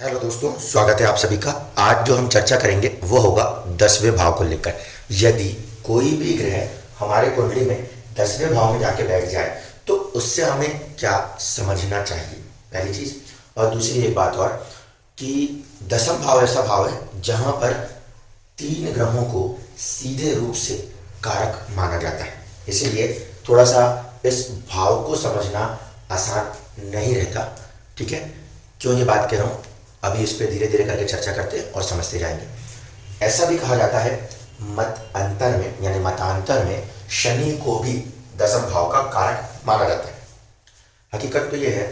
Hello दोस्तों, स्वागत है आप सभी का। आज जो हम चर्चा करेंगे वो होगा 10वें भाव को लेकर। यदि कोई भी ग्रह हमारे कुंडली में 10वें भाव में जाके बैठ जाए तो उससे हमें क्या समझना चाहिए, पहली चीज। और दूसरी एक बात और कि दसम भाव ऐसा भाव है जहां पर तीन ग्रहों को सीधे रूप से कारक माना जाता है, इसीलिए थोड़ा सा इस भाव को समझना आसान नहीं रहता। ठीक है, क्यों ये बात कह रहा हूँ, अभी इस पे धीरे धीरे करके चर्चा करते हैं और समझते जाएंगे। ऐसा भी कहा जाता है मत अंतर में, यानी मतांतर में, शनि को भी दसम भाव का कारक माना जाता है। हकीकत तो यह है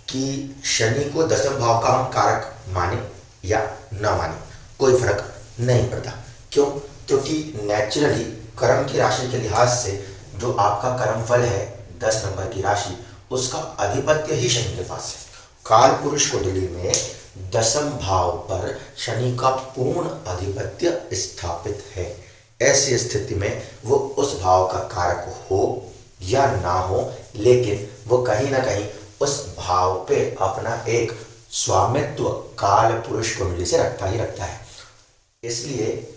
कि शनि को दसम भाव का हम कारक माने या ना माने कोई फर्क नहीं पड़ता। क्यों? क्योंकि नेचुरली कर्म की राशि के लिहाज से जो आपका कर्म फल है 10 नंबर की राशि, उसका अधिपत्य ही शनि के पास है। काल पुरुष कुंडली में दसम भाव पर शनि का पूर्ण आधिपत्य स्थापित है। ऐसी स्थिति में वो उस भाव का कारक हो या ना हो, लेकिन वो कहीं ना कहीं उस भाव पे अपना एक स्वामित्व काल पुरुष कुंडली से रखता ही रखता है। इसलिए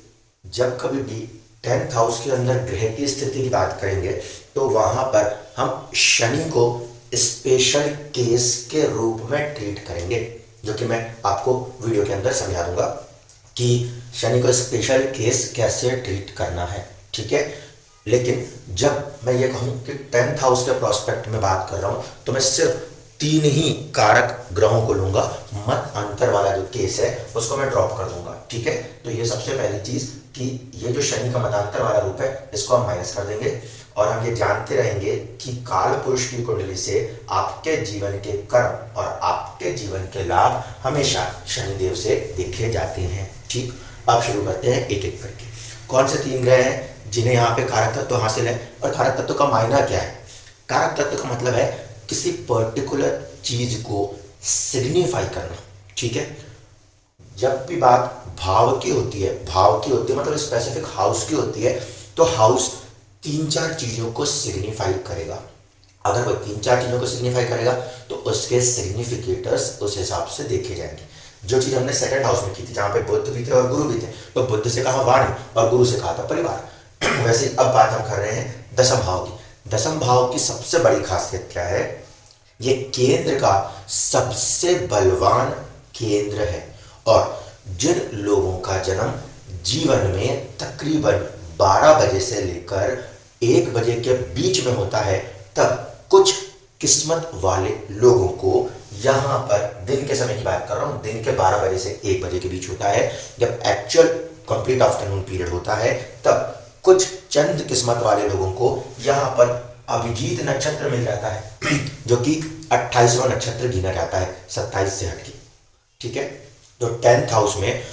जब कभी भी 10th हाउस के अंदर ग्रह की स्थिति की बात करेंगे तो वहां पर हम शनि को स्पेशल केस के रूप में ट्रीट करेंगे, जो कि मैं आपको वीडियो के अंदर समझा दूंगा कि शनि को स्पेशल केस कैसे ट्रीट करना है। ठीक है, लेकिन जब मैं ये कहूँ कि 10th हाउस के प्रोस्पेक्ट में बात कर रहा हूँ तो मैं सिर्फ 3 ही कारक ग्रहों को लूंगा। मत अंतर वाला जो केस है उसको मैं ड्रॉप कर दूंगा। ठीक है, तो ये सबसे पहली चीज कि ये जो शनि का मतांतर वाला रूप है इसको हम माइनस कर देंगे और हम ये जानते रहेंगे कि काल पुरुष की कुंडली से आपके जीवन के कर्म और आपके जीवन के लाभ हमेशा शनिदेव से देखे जाते हैं। ठीक, अब शुरू करते हैं एक एक करके। कौन से 3 ग्रह हैं जिन्हें यहाँ पे कारक तत्व हासिल है और कारक तत्व का मायना क्या है? कारक तत्व का मतलब है किसी पर्टिकुलर चीज को सिग्निफाई करना। ठीक है, जब भी बात भाव की होती है, मतलब स्पेसिफिक हाउस की होती है, तो हाउस 3-4 चीजों को सिग्निफाई करेगा। अगर वो 3-4 चीजों को सिग्निफाई करेगा तो उसके सिग्निफिकेटर्स उस हिसाब से देखे जाएंगे। जो चीज हमने 2nd हाउस में की थी, जहां पे बुध भी थे और गुरु भी थे, तो बुध से कहा वाणी और गुरु से कहा था परिवार। वैसे अब बात हम कर रहे हैं दसम भाव की। दसम भाव की सबसे बड़ी खासियत क्या है? ये केंद्र का सबसे बलवान केंद्र है और जिन लोगों का जन्म जीवन में तकरीबन 12 बजे से लेकर 1 बजे के बीच में होता है, तब कुछ किस्मत वाले लोगों को यहां पर, दिन के समय की बात कर रहा हूं, दिन के 12 बजे से 1 बजे के बीच होता है, जब एक्चुअल कंप्लीट आफ्टरनून पीरियड होता है, तब कुछ चंद किस्मत वाले लोगों को यहां पर अभिजीत नक्षत्र मिल जाता है, जो कि 28वां नक्षत्र गिना जाता है 27 से हटके। ठीक है, तो 10th हाउस में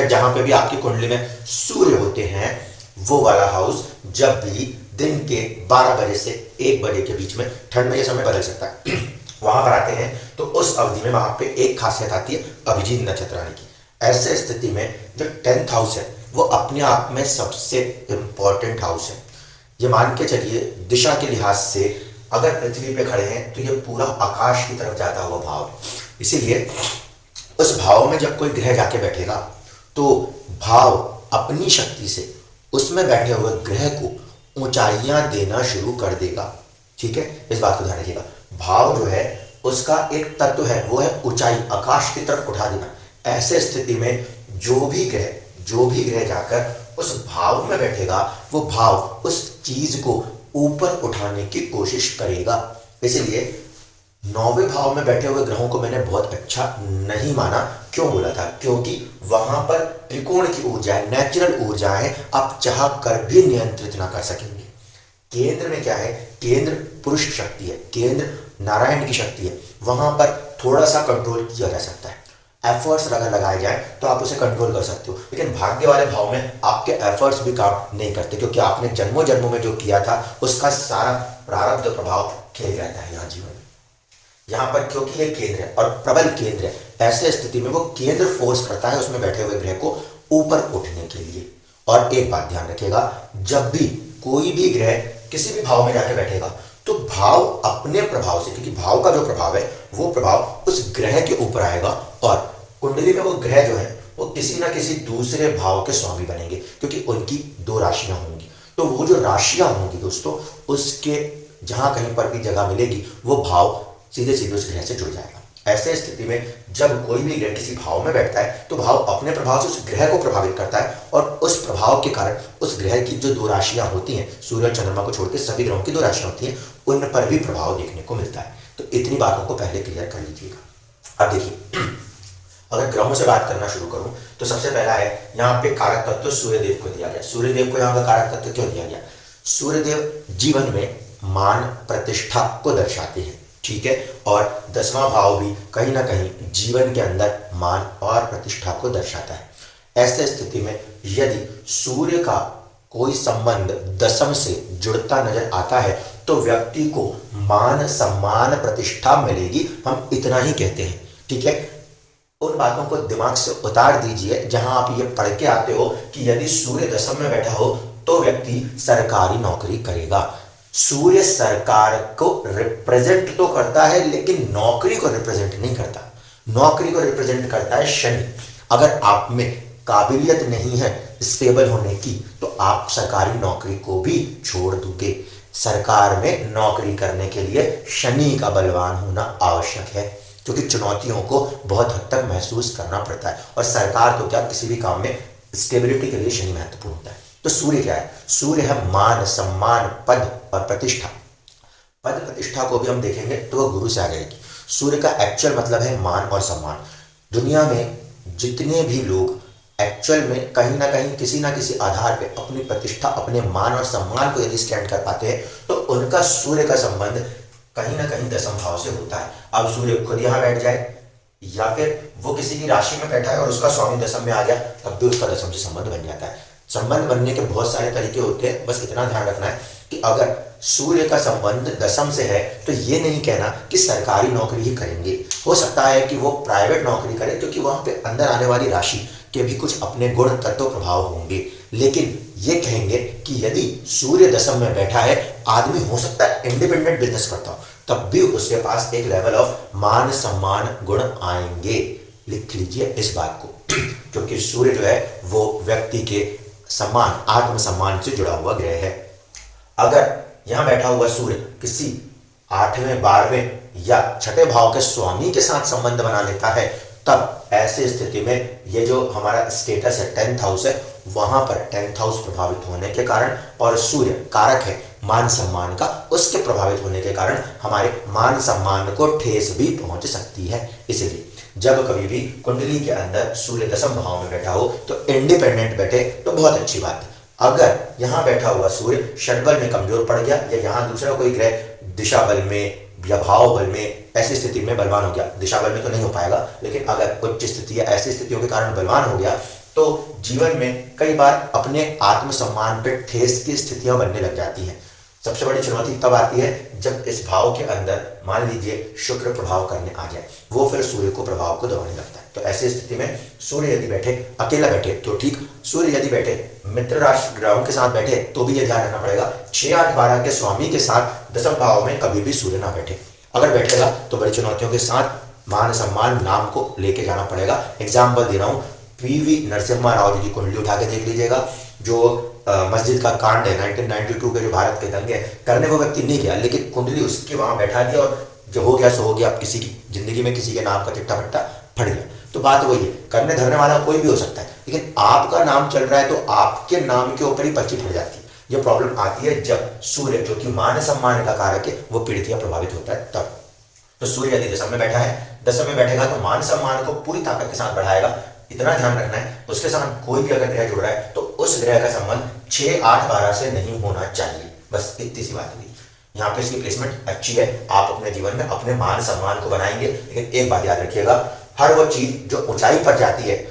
जहां पे भी आपकी कुंडली में सूर्य होते हैं, वो वाला हाउस जब भी दिन के 12 बजे से 1 बजे के बीच में, ठंड में ये समय बदल सकता है, वहां पर आते हैं तो उस अवधि में वहां पे एक खासियत आती है अभिजीत नक्षत्र आने की। ऐसे स्थिति में जो 10th हाउस है वो अपने आप में सबसे इंपॉर्टेंट हाउस है। ये मान के चलिए दिशा के लिहाज से अगर पृथ्वी पे खड़े हैं तो ये पूरा आकाश की तरफ जाता हुआ भाव है। इसीलिए उस भाव में जब कोई ग्रह जाके बैठेगा तो भाव अपनी शक्ति से उसमें बैठे हुए ग्रह को ऊंचाइयां देना शुरू कर देगा। ठीक है, इस बात को ध्यान रखिएगा। भाव जो है उसका एक तत्व है, वो है ऊंचाई, आकाश की तरफ उठा देना। ऐसे स्थिति में जो भी ग्रह जाकर उस भाव में बैठेगा, वो भाव उस चीज को ऊपर उठाने की कोशिश करेगा। इसलिए 9वें भाव में बैठे हुए ग्रहों को मैंने बहुत अच्छा नहीं माना। क्यों बोला था? क्योंकि वहां पर त्रिकोण की ऊर्जा है, नेचुरल ऊर्जा है, आप चाह कर भी नियंत्रित ना कर सकेंगे। केंद्र में क्या है? केंद्र पुरुष शक्ति है, केंद्र नारायण की शक्ति है, वहां पर थोड़ा सा कंट्रोल किया जा सकता है। एफर्ट्स अगर लगाए जाए तो आप उसे कंट्रोल कर सकते हो, लेकिन भाग्य वाले भाव में आपके एफर्ट्स भी काम नहीं करते, क्योंकि आपने जन्मों जन्मों में जो किया था उसका सारा प्रारब्ध प्रभाव खेल रहता है यहाँ जीवन में। यहाँ पर क्योंकि ये केंद्र है और प्रबल केंद्र है, ऐसे स्थिति में वो केंद्र फोर्स करता है उसमें बैठे हुए ग्रह को ऊपर उठने के लिए। और एक बात ध्यान रखिएगा, जब भी कोई भी ग्रह किसी भी भाव में जाके बैठेगा तो भाव अपने प्रभाव से, क्योंकि भाव का जो प्रभाव है वो प्रभाव उस ग्रह के ऊपर आएगा और कुंडली में वो ग्रह जो है वो किसी ना किसी दूसरे भाव के स्वामी बनेंगे, क्योंकि उनकी दो राशियां होंगी। तो वो जो राशियां होंगी दोस्तों, उसके जहां कहीं पर भी जगह मिलेगी वो भाव सीधे सीधे उस ग्रह से जुड़ जाएगा। ऐसे स्थिति में जब कोई भी ग्रह किसी भाव में बैठता है तो भाव अपने प्रभाव से उस ग्रह को प्रभावित करता है, और उस प्रभाव के कारण उस ग्रह की जो दो राशियां होती हैं, सूर्य और चंद्रमा को छोड़कर सभी ग्रहों की दो राशियां होती हैं, उन पर भी प्रभाव देखने को मिलता है। तो इतनी बातों को पहले क्लियर कर लीजिएगा। अब देखिए, अगर ग्रहों से बात करना शुरू करूं तो सबसे पहला है यहाँ पे कारक तत्व सूर्यदेव को दिया गया। सूर्यदेव को यहाँ का कारक तत्व क्यों दिया गया? सूर्यदेव जीवन में मान प्रतिष्ठा को दर्शाते हैं, ठीक है, और 10वां भाव भी कहीं ना कहीं जीवन के अंदर मान और प्रतिष्ठा को दर्शाता है। ऐसे स्थिति में यदि सूर्य का कोई संबंध दशम से जुड़ता नजर आता है तो व्यक्ति को मान सम्मान प्रतिष्ठा मिलेगी, हम इतना ही कहते हैं, ठीक है। उन बातों को दिमाग से उतार दीजिए जहां आप ये पढ़ के आते हो कि यदि सूर्य दशम में बैठा हो तो व्यक्ति सरकारी नौकरी करेगा। सूर्य सरकार को रिप्रेजेंट तो करता है लेकिन नौकरी को रिप्रेजेंट नहीं करता। नौकरी को रिप्रेजेंट करता है शनि। अगर आप में काबिलियत नहीं है स्टेबल होने की तो आप सरकारी नौकरी को भी छोड़ दोगे। सरकार में नौकरी करने के लिए शनि का बलवान होना आवश्यक है, क्योंकि चुनौतियों को बहुत हद तक महसूस करना पड़ता है, और सरकार तो क्या किसी भी काम में स्टेबिलिटी के लिए शनि महत्वपूर्ण होता है। तो सूर्य क्या है? सूर्य है मान सम्मान पद और प्रतिष्ठा। पद प्रतिष्ठा को भी हम देखेंगे तो वह गुरु से आ जाएगी। सूर्य का एक्चुअल मतलब है मान और सम्मान। दुनिया में जितने भी लोग एक्चुअल में कहीं ना कहीं किसी ना किसी आधार पे अपनी प्रतिष्ठा अपने मान और सम्मान को यदि स्टैंड कर पाते हैं तो उनका सूर्य का संबंध कहीं ना कहीं दशम भाव से होता है। अब सूर्य खुद यहाँ बैठ जाए या फिर वो किसी की राशि में बैठा है और उसका स्वामी दशम में आ गया, तब भी उसका दशम से संबंध बन जाता है। संबंध बनने के बहुत सारे तरीके होते हैं, बस इतना ध्यान रखना है कि अगर सूर्य का संबंध दशम से है तो ये नहीं कहना कि सरकारी नौकरी ही करेंगे। हो सकता है कि वो प्राइवेट नौकरी करें, क्योंकि वहां पे अंदर आने वाली राशि के भी कुछ अपने गुण तत्व प्रभाव होंगे। लेकिन ये कहेंगे कि यदि सूर्य दशम में बैठा है, आदमी हो सकता है इंडिपेंडेंट बिजनेस करता हो, तब भी उसके पास एक लेवल ऑफ मान सम्मान गुण आएंगे। लिख लीजिए इस बात को, क्योंकि सूर्य जो है वो व्यक्ति के सम्मान आत्म सम्मान से जुड़ा हुआ ग्रह है। अगर यहां बैठा हुआ सूर्य किसी 8वें 12वें या 6ठे भाव के स्वामी के साथ संबंध बना लेता है, तब ऐसी स्थिति में ये जो हमारा स्टेटस है 10th हाउस है, वहां पर 10th हाउस प्रभावित होने के कारण, और सूर्य कारक है मान सम्मान का, उसके प्रभावित होने के कारण हमारे मान सम्मान को ठेस भी पहुंच सकती है। इसलिए जब कभी भी कुंडली के अंदर सूर्य दशम भाव में बैठा हो तो इंडिपेंडेंट बैठे तो बहुत अच्छी बात है। अगर यहां बैठा हुआ सूर्य षड्बल में कमजोर पड़ गया या यहां दूसरा कोई ग्रह दिशा बल में या भाव बल में ऐसी स्थिति में बलवान हो गया, दिशा बल में तो नहीं हो पाएगा, लेकिन अगर उच्च स्थिति या ऐसी स्थितियों के कारण बलवान हो गया तो जीवन में कई बार अपने आत्मसम्मान पे ठेस की स्थितियां बनने लग जाती हैं। सबसे बड़ी चुनौती तब आती है जब इस भाव के अंदर मान लीजिए शुक्र प्रभाव करने आ जाए, वो फिर सूर्य को प्रभाव को दबाने लगता है। तो ऐसी स्थिति में सूर्य यदि बैठे अकेला बैठे तो ठीक, सूर्य यदि बैठे मित्र राशि ग्रहों के साथ बैठे तो भी ये ध्यान रखना पड़ेगा 6, 8, 12 के स्वामी के साथ दशम भाव में कभी भी सूर्य ना बैठे। अगर बैठेगा तो बड़ी चुनौतियों के साथ मान सम्मान नाम को लेके जाना पड़ेगा। एग्जाम्पल दे रहा हूँ, पीवी नरसिम्हा राव जी की कुंडली उठा के देख लीजिएगा। जो मस्जिद का कांड है 1992 के जो भारत के दंगे करने वो व्यक्ति नहीं गया, लेकिन कुंडली उसके वहां बैठा दिया और जो हो गया सो हो गया। अब किसी की जिंदगी में किसी के नाम का चिट्ठा पट्टा फट गया। तो बात वही है, करने धरने वाला कोई भी हो सकता है, लेकिन आपका नाम चल रहा है तो आपके नाम के ऊपर ही पर्ची फट जाती है। यह प्रॉब्लम आती है जब सूर्य जो कि मान सम्मान का कारक है वो पीड़ित या प्रभावित होता है तब। तो सूर्य यदि दशम में बैठा है, दशम में बैठेगा तो मान सम्मान को पूरी ताकत के साथ बढ़ाएगा। इतना ध्यान रखना है, उसके साथ कोई भी अगर ग्रह जुड़ रहा है तो उस ग्रह का संबंध 6, 8, 12 से नहीं होना चाहिए। बस इतनी सी बात हुई। यहाँ पे इसकी प्लेसमेंट अच्छी है, आप अपने जीवन में अपने मान सम्मान को बनाएंगे। लेकिन एक बात याद रखिएगा, हर वो चीज जो ऊंचाई पर जाती है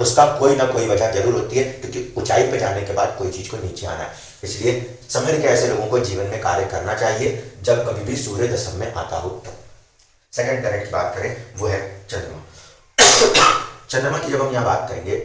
उसका कोई ना कोई वजह जरूर होती है, क्योंकि ऊंचाई पर जाने के बाद कोई चीज को नीचे आना है। इसलिए समझ के ऐसे लोगों को जीवन में कार्य करना चाहिए जब कभी भी सूर्य दशम में आता हो तब। सेकंड प्लैनेट की बात करें वो है चंद्रमा। चंद्रमा की जब हम यहाँ बात करेंगे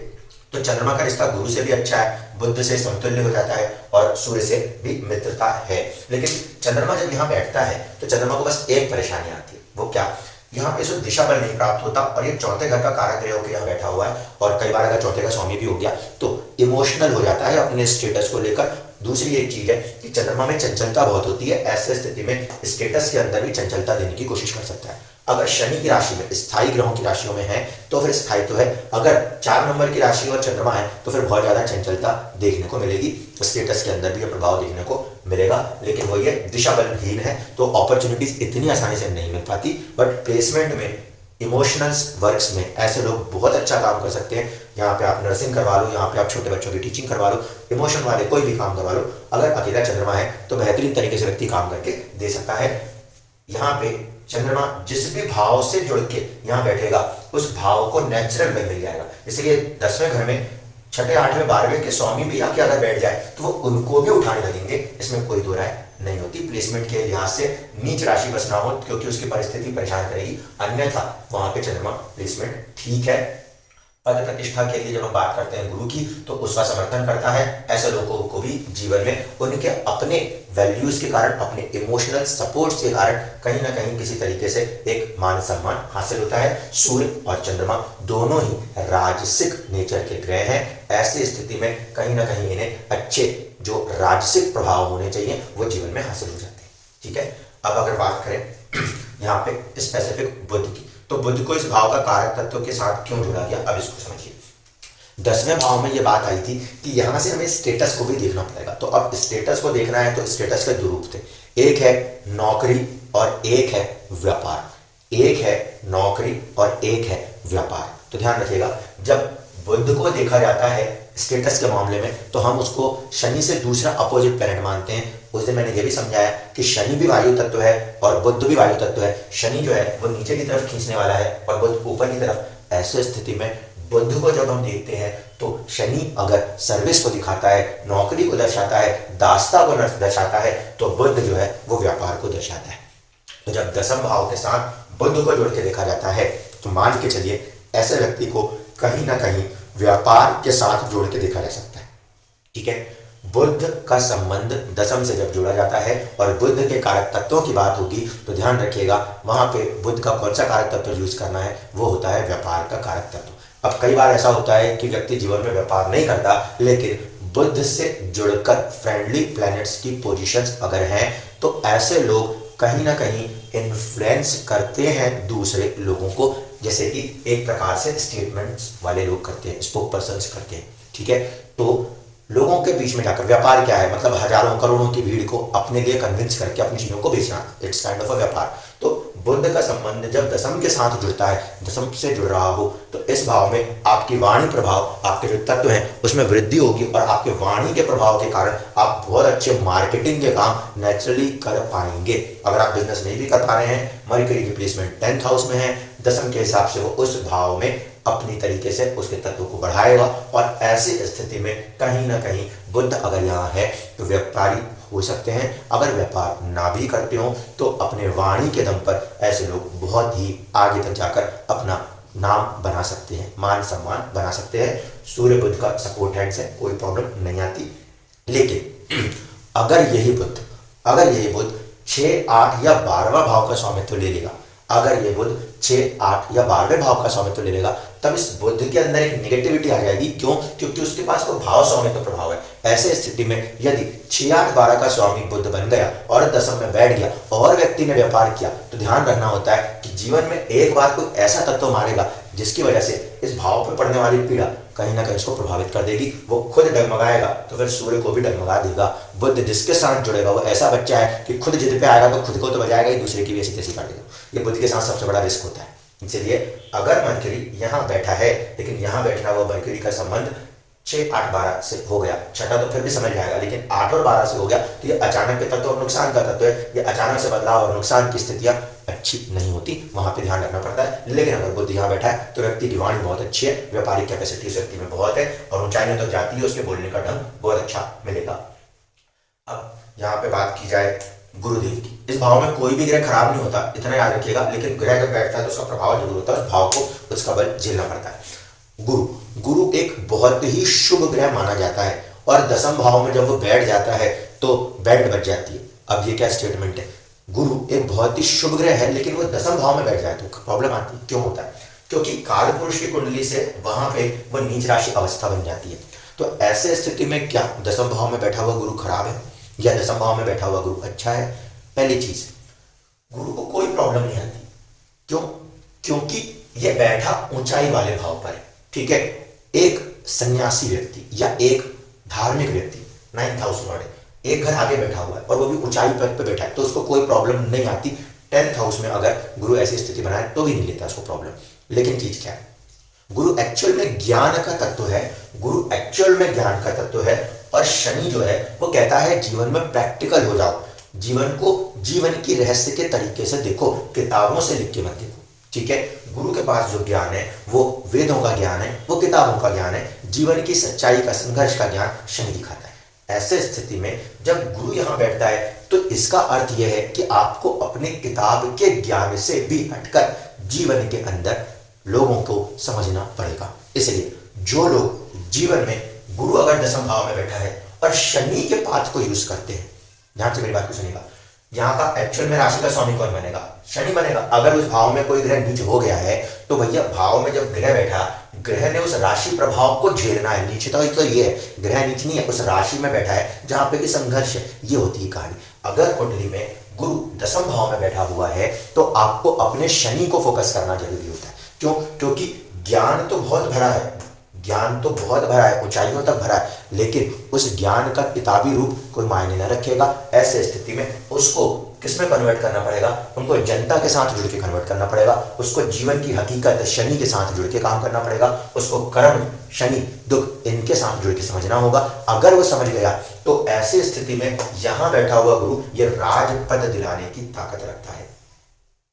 तो चंद्रमा का रिश्ता गुरु से भी अच्छा है, बुध से समतुल्य हो जाता है और सूर्य से भी मित्रता है। लेकिन चंद्रमा जब यहाँ बैठता है तो चंद्रमा को बस एक परेशानी आती है, वो क्या यहाँ पे इसको दिशा बल नहीं प्राप्त होता, और ये चौथे घर का कारक ग्रह होकर यहाँ बैठा हुआ है, और कई बार अगर चौथे का स्वामी भी हो गया तो इमोशनल हो जाता है अपने स्टेटस को लेकर। दूसरी एक चीज है कि चंद्रमा में चंचलता बहुत होती है, ऐसे स्थिति में स्टेटस के अंदर भी चंचलता देने की कोशिश कर सकता है। अगर शनि की राशि में स्थायी ग्रहों की राशियों में है तो फिर स्थायित्व है, अगर 4 नंबर की राशि और चंद्रमा है तो फिर बहुत ज्यादा चंचलता देखने को मिलेगी, स्टेटस के अंदर भी यह प्रभाव देखने को मिलेगा। लेकिन वो ये दिशा बलहीन है तो अपॉर्चुनिटीज इतनी आसानी से नहीं मिल पाती, बट प्लेसमेंट में इमोशनल्स वर्क्स में ऐसे लोग बहुत अच्छा काम कर सकते हैं। यहाँ पे आप नर्सिंग करवा लो, यहाँ पे आप छोटे बच्चों की टीचिंग करवा लो, इमोशन वाले कोई भी काम करवा लो, अगर अकेला चंद्रमा है तो बेहतरीन तरीके से व्यक्ति काम करके दे सकता है। यहाँ पे चंद्रमा जिस भी भाव से जुड़ के यहाँ बैठेगा उस भाव को नेचुरल में मिल जाएगा, इसलिए 10वें घर में 6ठे 8वें 12वें के स्वामी भी आके अगर बैठ जाए तो वो उनको भी उठाने लगेंगे, इसमें कोई दो राय नहीं होती। प्लेसमेंट के लिहाज से नीच राशि बस ना हो क्योंकि उसकी परिस्थिति परेशान करेगी, अन्यथा वहां पे चंद्रमा प्लेसमेंट ठीक है। पद प्रतिष्ठा के लिए जब हम बात करते हैं गुरु की तो उसका समर्थन करता है। ऐसे लोगों को भी जीवन में उनके अपने वैल्यूज के कारण, अपने इमोशनल सपोर्ट के कारण कहीं ना कहीं किसी तरीके से एक मान सम्मान हासिल होता है। सूर्य और चंद्रमा दोनों ही राजसिक नेचर के ग्रह हैं, ऐसी स्थिति में कहीं ना कहीं इन्हें अच्छे जो राजसिक प्रभाव होने चाहिए वो जीवन में हासिल हो जाते हैं। ठीक है, अब अगर बात करें यहाँ पे स्पेसिफिक बुध की, तो बुध को इस भाव का कारक तत्व के साथ क्यों जोड़ा गया, अब इसको समझिए। 10वें भाव में ये बात आई थी कि यहां से हमें स्टेटस को भी देखना पड़ेगा, तो अब स्टेटस को देखना है तो स्टेटस के दो रूप थे, एक है नौकरी और एक है व्यापार। एक है नौकरी और एक है व्यापार। तो ध्यान रखिएगा, जब बुध को देखा जाता है स्टेटस के मामले में तो हम उसको शनि से दूसरा अपोजिट प्लैनेट मानते हैं। उस दिन मैंने ये भी समझाया कि शनि भी वायु तत्व है और बुध भी वायु तत्व है। शनि जो है वो नीचे की तरफ खींचने वाला है और बुध ऊपर की तरफ। ऐसे स्थिति में बुध को जब हम देखते हैं तो शनि अगर सर्विस को दिखाता है, नौकरी को दर्शाता है, दास्ता को दर्शाता है, तो बुध जो है वो व्यापार को दर्शाता है। तो जब 10वें भाव के साथ बुध को जोड़ के देखा जाता है तो मान के चलिए ऐसे व्यक्ति को कहीं ना कहीं व्यापार के साथ जोड़ के देखा जा सकता है। ठीक है, बुध का संबंध 10वें से जब जोड़ा जाता है और बुध के कारक तत्वों की बात होगी तो ध्यान रखिएगा वहां पे बुध का कौन सा कारक तत्व यूज करना है, वो होता है व्यापार का कारक तत्व। अब कई बार ऐसा होता है कि व्यक्ति जीवन में व्यापार नहीं करता, लेकिन बुध से जुड़कर फ्रेंडली प्लैनेट्स की पोजीशंस अगर हैं तो ऐसे लोग कहीं ना कहीं इन्फ्लुएंस करते हैं दूसरे लोगों को, जैसे कि एक प्रकार से स्टेटमेंट्स वाले लोग करते हैं, स्पोक पर्सन्स करते हैं। ठीक है, तो लोगों के बीच में जाकर व्यापार क्या है, मतलब हजारों करोड़ों की भीड़ को अपने लिए कन्विंस करके अपनी चीजों को बेचना, इट्स काइंड ऑफ अ व्यापार। तो बुध का संबंध जब 10वें के साथ जुड़ता है, 10वें से जुड़ रहा हो, तो इस भाव में आपकी वाणी प्रभाव, आपके जो तत्व हैं उसमें वृद्धि होगी और आपके वाणी के प्रभाव के कारण आप बहुत अच्छे मार्केटिंग के काम नेचुरली कर पाएंगे। अगर आप बिजनेस नहीं भी कर पा रहे हैं, मरकरी की प्लेसमेंट 10th हाउस में है, 10वें के हिसाब से वो उस भाव में अपनी तरीके से उसके तत्व को बढ़ाएगा और ऐसी स्थिति में कहीं ना कहीं बुध अगर यहाँ है तो व्यापारी हो सकते हैं। अगर व्यापार ना भी करते हो तो अपने वाणी के दम पर ऐसे लोग बहुत ही आगे तक जाकर अपना नाम बना सकते हैं, मान सम्मान बना सकते हैं। सूर्य बुध का सपोर्ट हैंड से कोई प्रॉब्लम नहीं आती। लेकिन अगर यही बुध 6, 8 या 12वां भाव का स्वामित्व ले लेगा, अगर ये बुध 6, 8 या 12वें भाव का स्वामित्व ले लेगा, तब इस बुध के अंदर एक नेगेटिविटी आ जाएगी। क्यों? क्योंकि उसके पास तो भाव स्वामित्व प्रभाव है। ऐसे स्थिति में यदि 6, 8, 12 का स्वामी बुध बन गया और 10वें में बैठ गया और व्यक्ति ने व्यापार किया, तो ध्यान रखना होता है कि जीवन में एक बार कोई ऐसा तत्व मारेगा जिसकी वजह से इस भाव पर पड़ने वाली पीड़ा कहीं ना कहीं उसको प्रभावित कर देगी। वो खुद डगमगाएगा तो फिर सूर्य को भी डगमगा देगा। बुध जिसके साथ जुड़ेगा वो ऐसा बच्चा है कि खुद जिद पे आएगा तो खुद को तो बजाएगा ही, दूसरे की भी ऐसी तैसी कर देगा। ये बुध के साथ सबसे बड़ा रिस्क होता है। इसलिए अगर मरकरी यहाँ बैठा है, लेकिन यहाँ बैठना हुआ मरकरी का संबंध 6, 8, 12 से हो गया, छठा तो फिर भी समझ जाएगा, लेकिन 8 और 12 से हो गया तो ये अचानक के तत्व और नुकसान का तत्व है। ये अचानक से बदलाव और नुकसान की स्थितियां अच्छी नहीं होती, वहां पे ध्यान रखना पड़ता है। लेकिन अगर बुध यहाँ बैठा है तो व्यक्ति की वाणी बहुत अच्छी है, व्यापारिक कैपेसिटी उस व्यक्ति में बहुत है और ऊंचाइयों तक जाती है, उसके बोलने का ढंग बहुत अच्छा मिलेगा। अब यहाँ पे बात की जाए गुरुदेव की, इस भाव में कोई भी ग्रह खराब नहीं होता, इतना याद रखिएगा, लेकिन ग्रह जब बैठता है तो उसका प्रभाव जरूर होता है, उस भाव को उसका बल झेलना पड़ता है। गुरु एक बहुत ही शुभ ग्रह माना जाता है और 10वें भाव में जब वो बैठ जाता है तो बैंड बज जाती है। अब ये क्या स्टेटमेंट है, गुरु एक बहुत ही शुभ ग्रह है, लेकिन वो दसम भाव में बैठ जाए तो प्रॉब्लम आती है। क्यों होता है? क्योंकि काल पुरुष की कुंडली से वहां पे वो नीच राशि अवस्था बन जाती है। तो ऐसे स्थिति में क्या दसम भाव में बैठा हुआ गुरु खराब है या दसम भाव में बैठा हुआ गुरु अच्छा है? पहली चीज, गुरु को कोई प्रॉब्लम नहीं आती। क्यों? क्योंकि ये बैठा ऊंचाई वाले भाव पर है। ठीक है, एक सन्यासी व्यक्ति या एक धार्मिक व्यक्ति 9th हाउस लॉर्ड है, एक घर आगे बैठा हुआ है और वो भी ऊंचाई पर बैठा है, तो उसको कोई प्रॉब्लम नहीं आती। 10th हाउस में अगर गुरु ऐसी स्थिति बनाए तो भी नहीं लेता उसको प्रॉब्लम। लेकिन चीज क्या है? गुरु एक्चुअल में ज्ञान का तत्व है, गुरु एक्चुअल में ज्ञान का तत्व है। और शनि जो है वो कहता है जीवन में प्रैक्टिकल हो जाओ, जीवन को जीवन की रहस्य के तरीके से देखो, किताबों से लिख के मत देखो। ठीक है, गुरु के पास जो ज्ञान है वो वेदों का ज्ञान है, वो किताबों का ज्ञान है, जीवन की सच्चाई का, संघर्ष का ज्ञान शनि दिखाता है। ऐसे स्थिति में जब गुरु यहां बैठता है तो इसका अर्थ यह है कि आपको अपने किताब के ज्ञान से भी हटकर जीवन के अंदर लोगों को समझना पड़ेगा। इसलिए जो लोग जीवन में गुरु अगर दसम भाव में बैठा है और शनि के पाठ को यूज करते हैं, ध्यान से मेरी बात को सुनिएगा, यहाँ का एक्चुअल में राशि का स्वामी कौन बनेगा? शनि बनेगा। अगर उस भाव में कोई ग्रह नीच हो गया है तो भैया भाव में जब ग्रह बैठा, ग्रह ने उस राशि प्रभाव को झेलना है। नीचता तो ये है, ग्रह नीच नहीं है, उस राशि में बैठा है जहां पे कि संघर्ष है। ये होती है कहानी। अगर कुंडली में गुरु दसम भाव में बैठा हुआ है तो आपको अपने शनि को फोकस करना जरूरी होता है। क्यों? क्योंकि ज्ञान तो बहुत भरा है, ज्ञान तो बहुत भरा है, ऊंचाइयों तक भरा है, लेकिन उस ज्ञान का किताबी रूप कोई मायने न रखेगा। ऐसे स्थिति में उसको किसमें कन्वर्ट करना पड़ेगा? उनको जनता के साथ जुड़ के कन्वर्ट करना पड़ेगा, उसको जीवन की हकीकत शनि के साथ जुड़ के काम करना पड़ेगा, उसको कर्म, शनि, दुख इनके साथ जुड़ के समझना होगा। अगर वो समझ गया तो ऐसी स्थिति में यहां बैठा हुआ गुरु ये राजपद दिलाने की ताकत रखता है।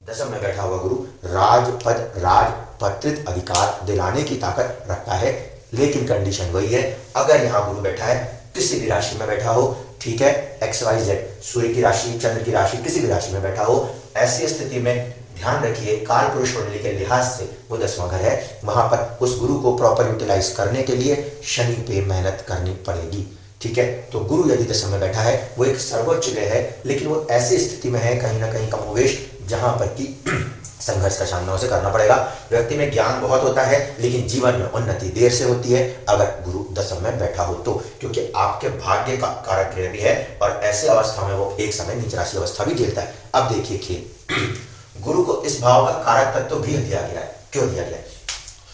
दसम में बैठा हुआ गुरु राजपद, राजपत्रित अधिकार दिलाने की ताकत रखता है। लेकिन कंडीशन वही है, अगर यहां गुरु बैठा है, किसी भी राशि में बैठा हो, ठीक है, XYZ, सूर्य की राशि, चंद्र की राशि, किसी भी राशि में बैठा हो, ऐसी स्थिति में ध्यान रखिए काल पुरुष कुंडली के लिहाज से वो 10वां घर है, वहां पर उस गुरु को प्रॉपर यूटिलाइज करने के लिए शनि पे मेहनत करनी पड़ेगी। ठीक है, तो गुरु यदि दशम में बैठा है, वो एक सर्वोच्च ग्रह है, लेकिन वो ऐसी स्थिति में है कहीं ना कहीं कमोवेश जहां पर कि संघर्ष का सामना उसे करना पड़ेगा। व्यक्ति में ज्ञान बहुत होता है लेकिन जीवन में उन्नति देर से होती है अगर गुरु दशम में बैठा हो तो, क्योंकि आपके भाग्य का कारक ग्रह भी है और ऐसे अवस्था में वो एक समय नीच राशि अवस्था भी झेलता है। अब देखिए खेल, गुरु को इस भाव का कारक तत्व भी दिया गया है। क्यों दिया गया है?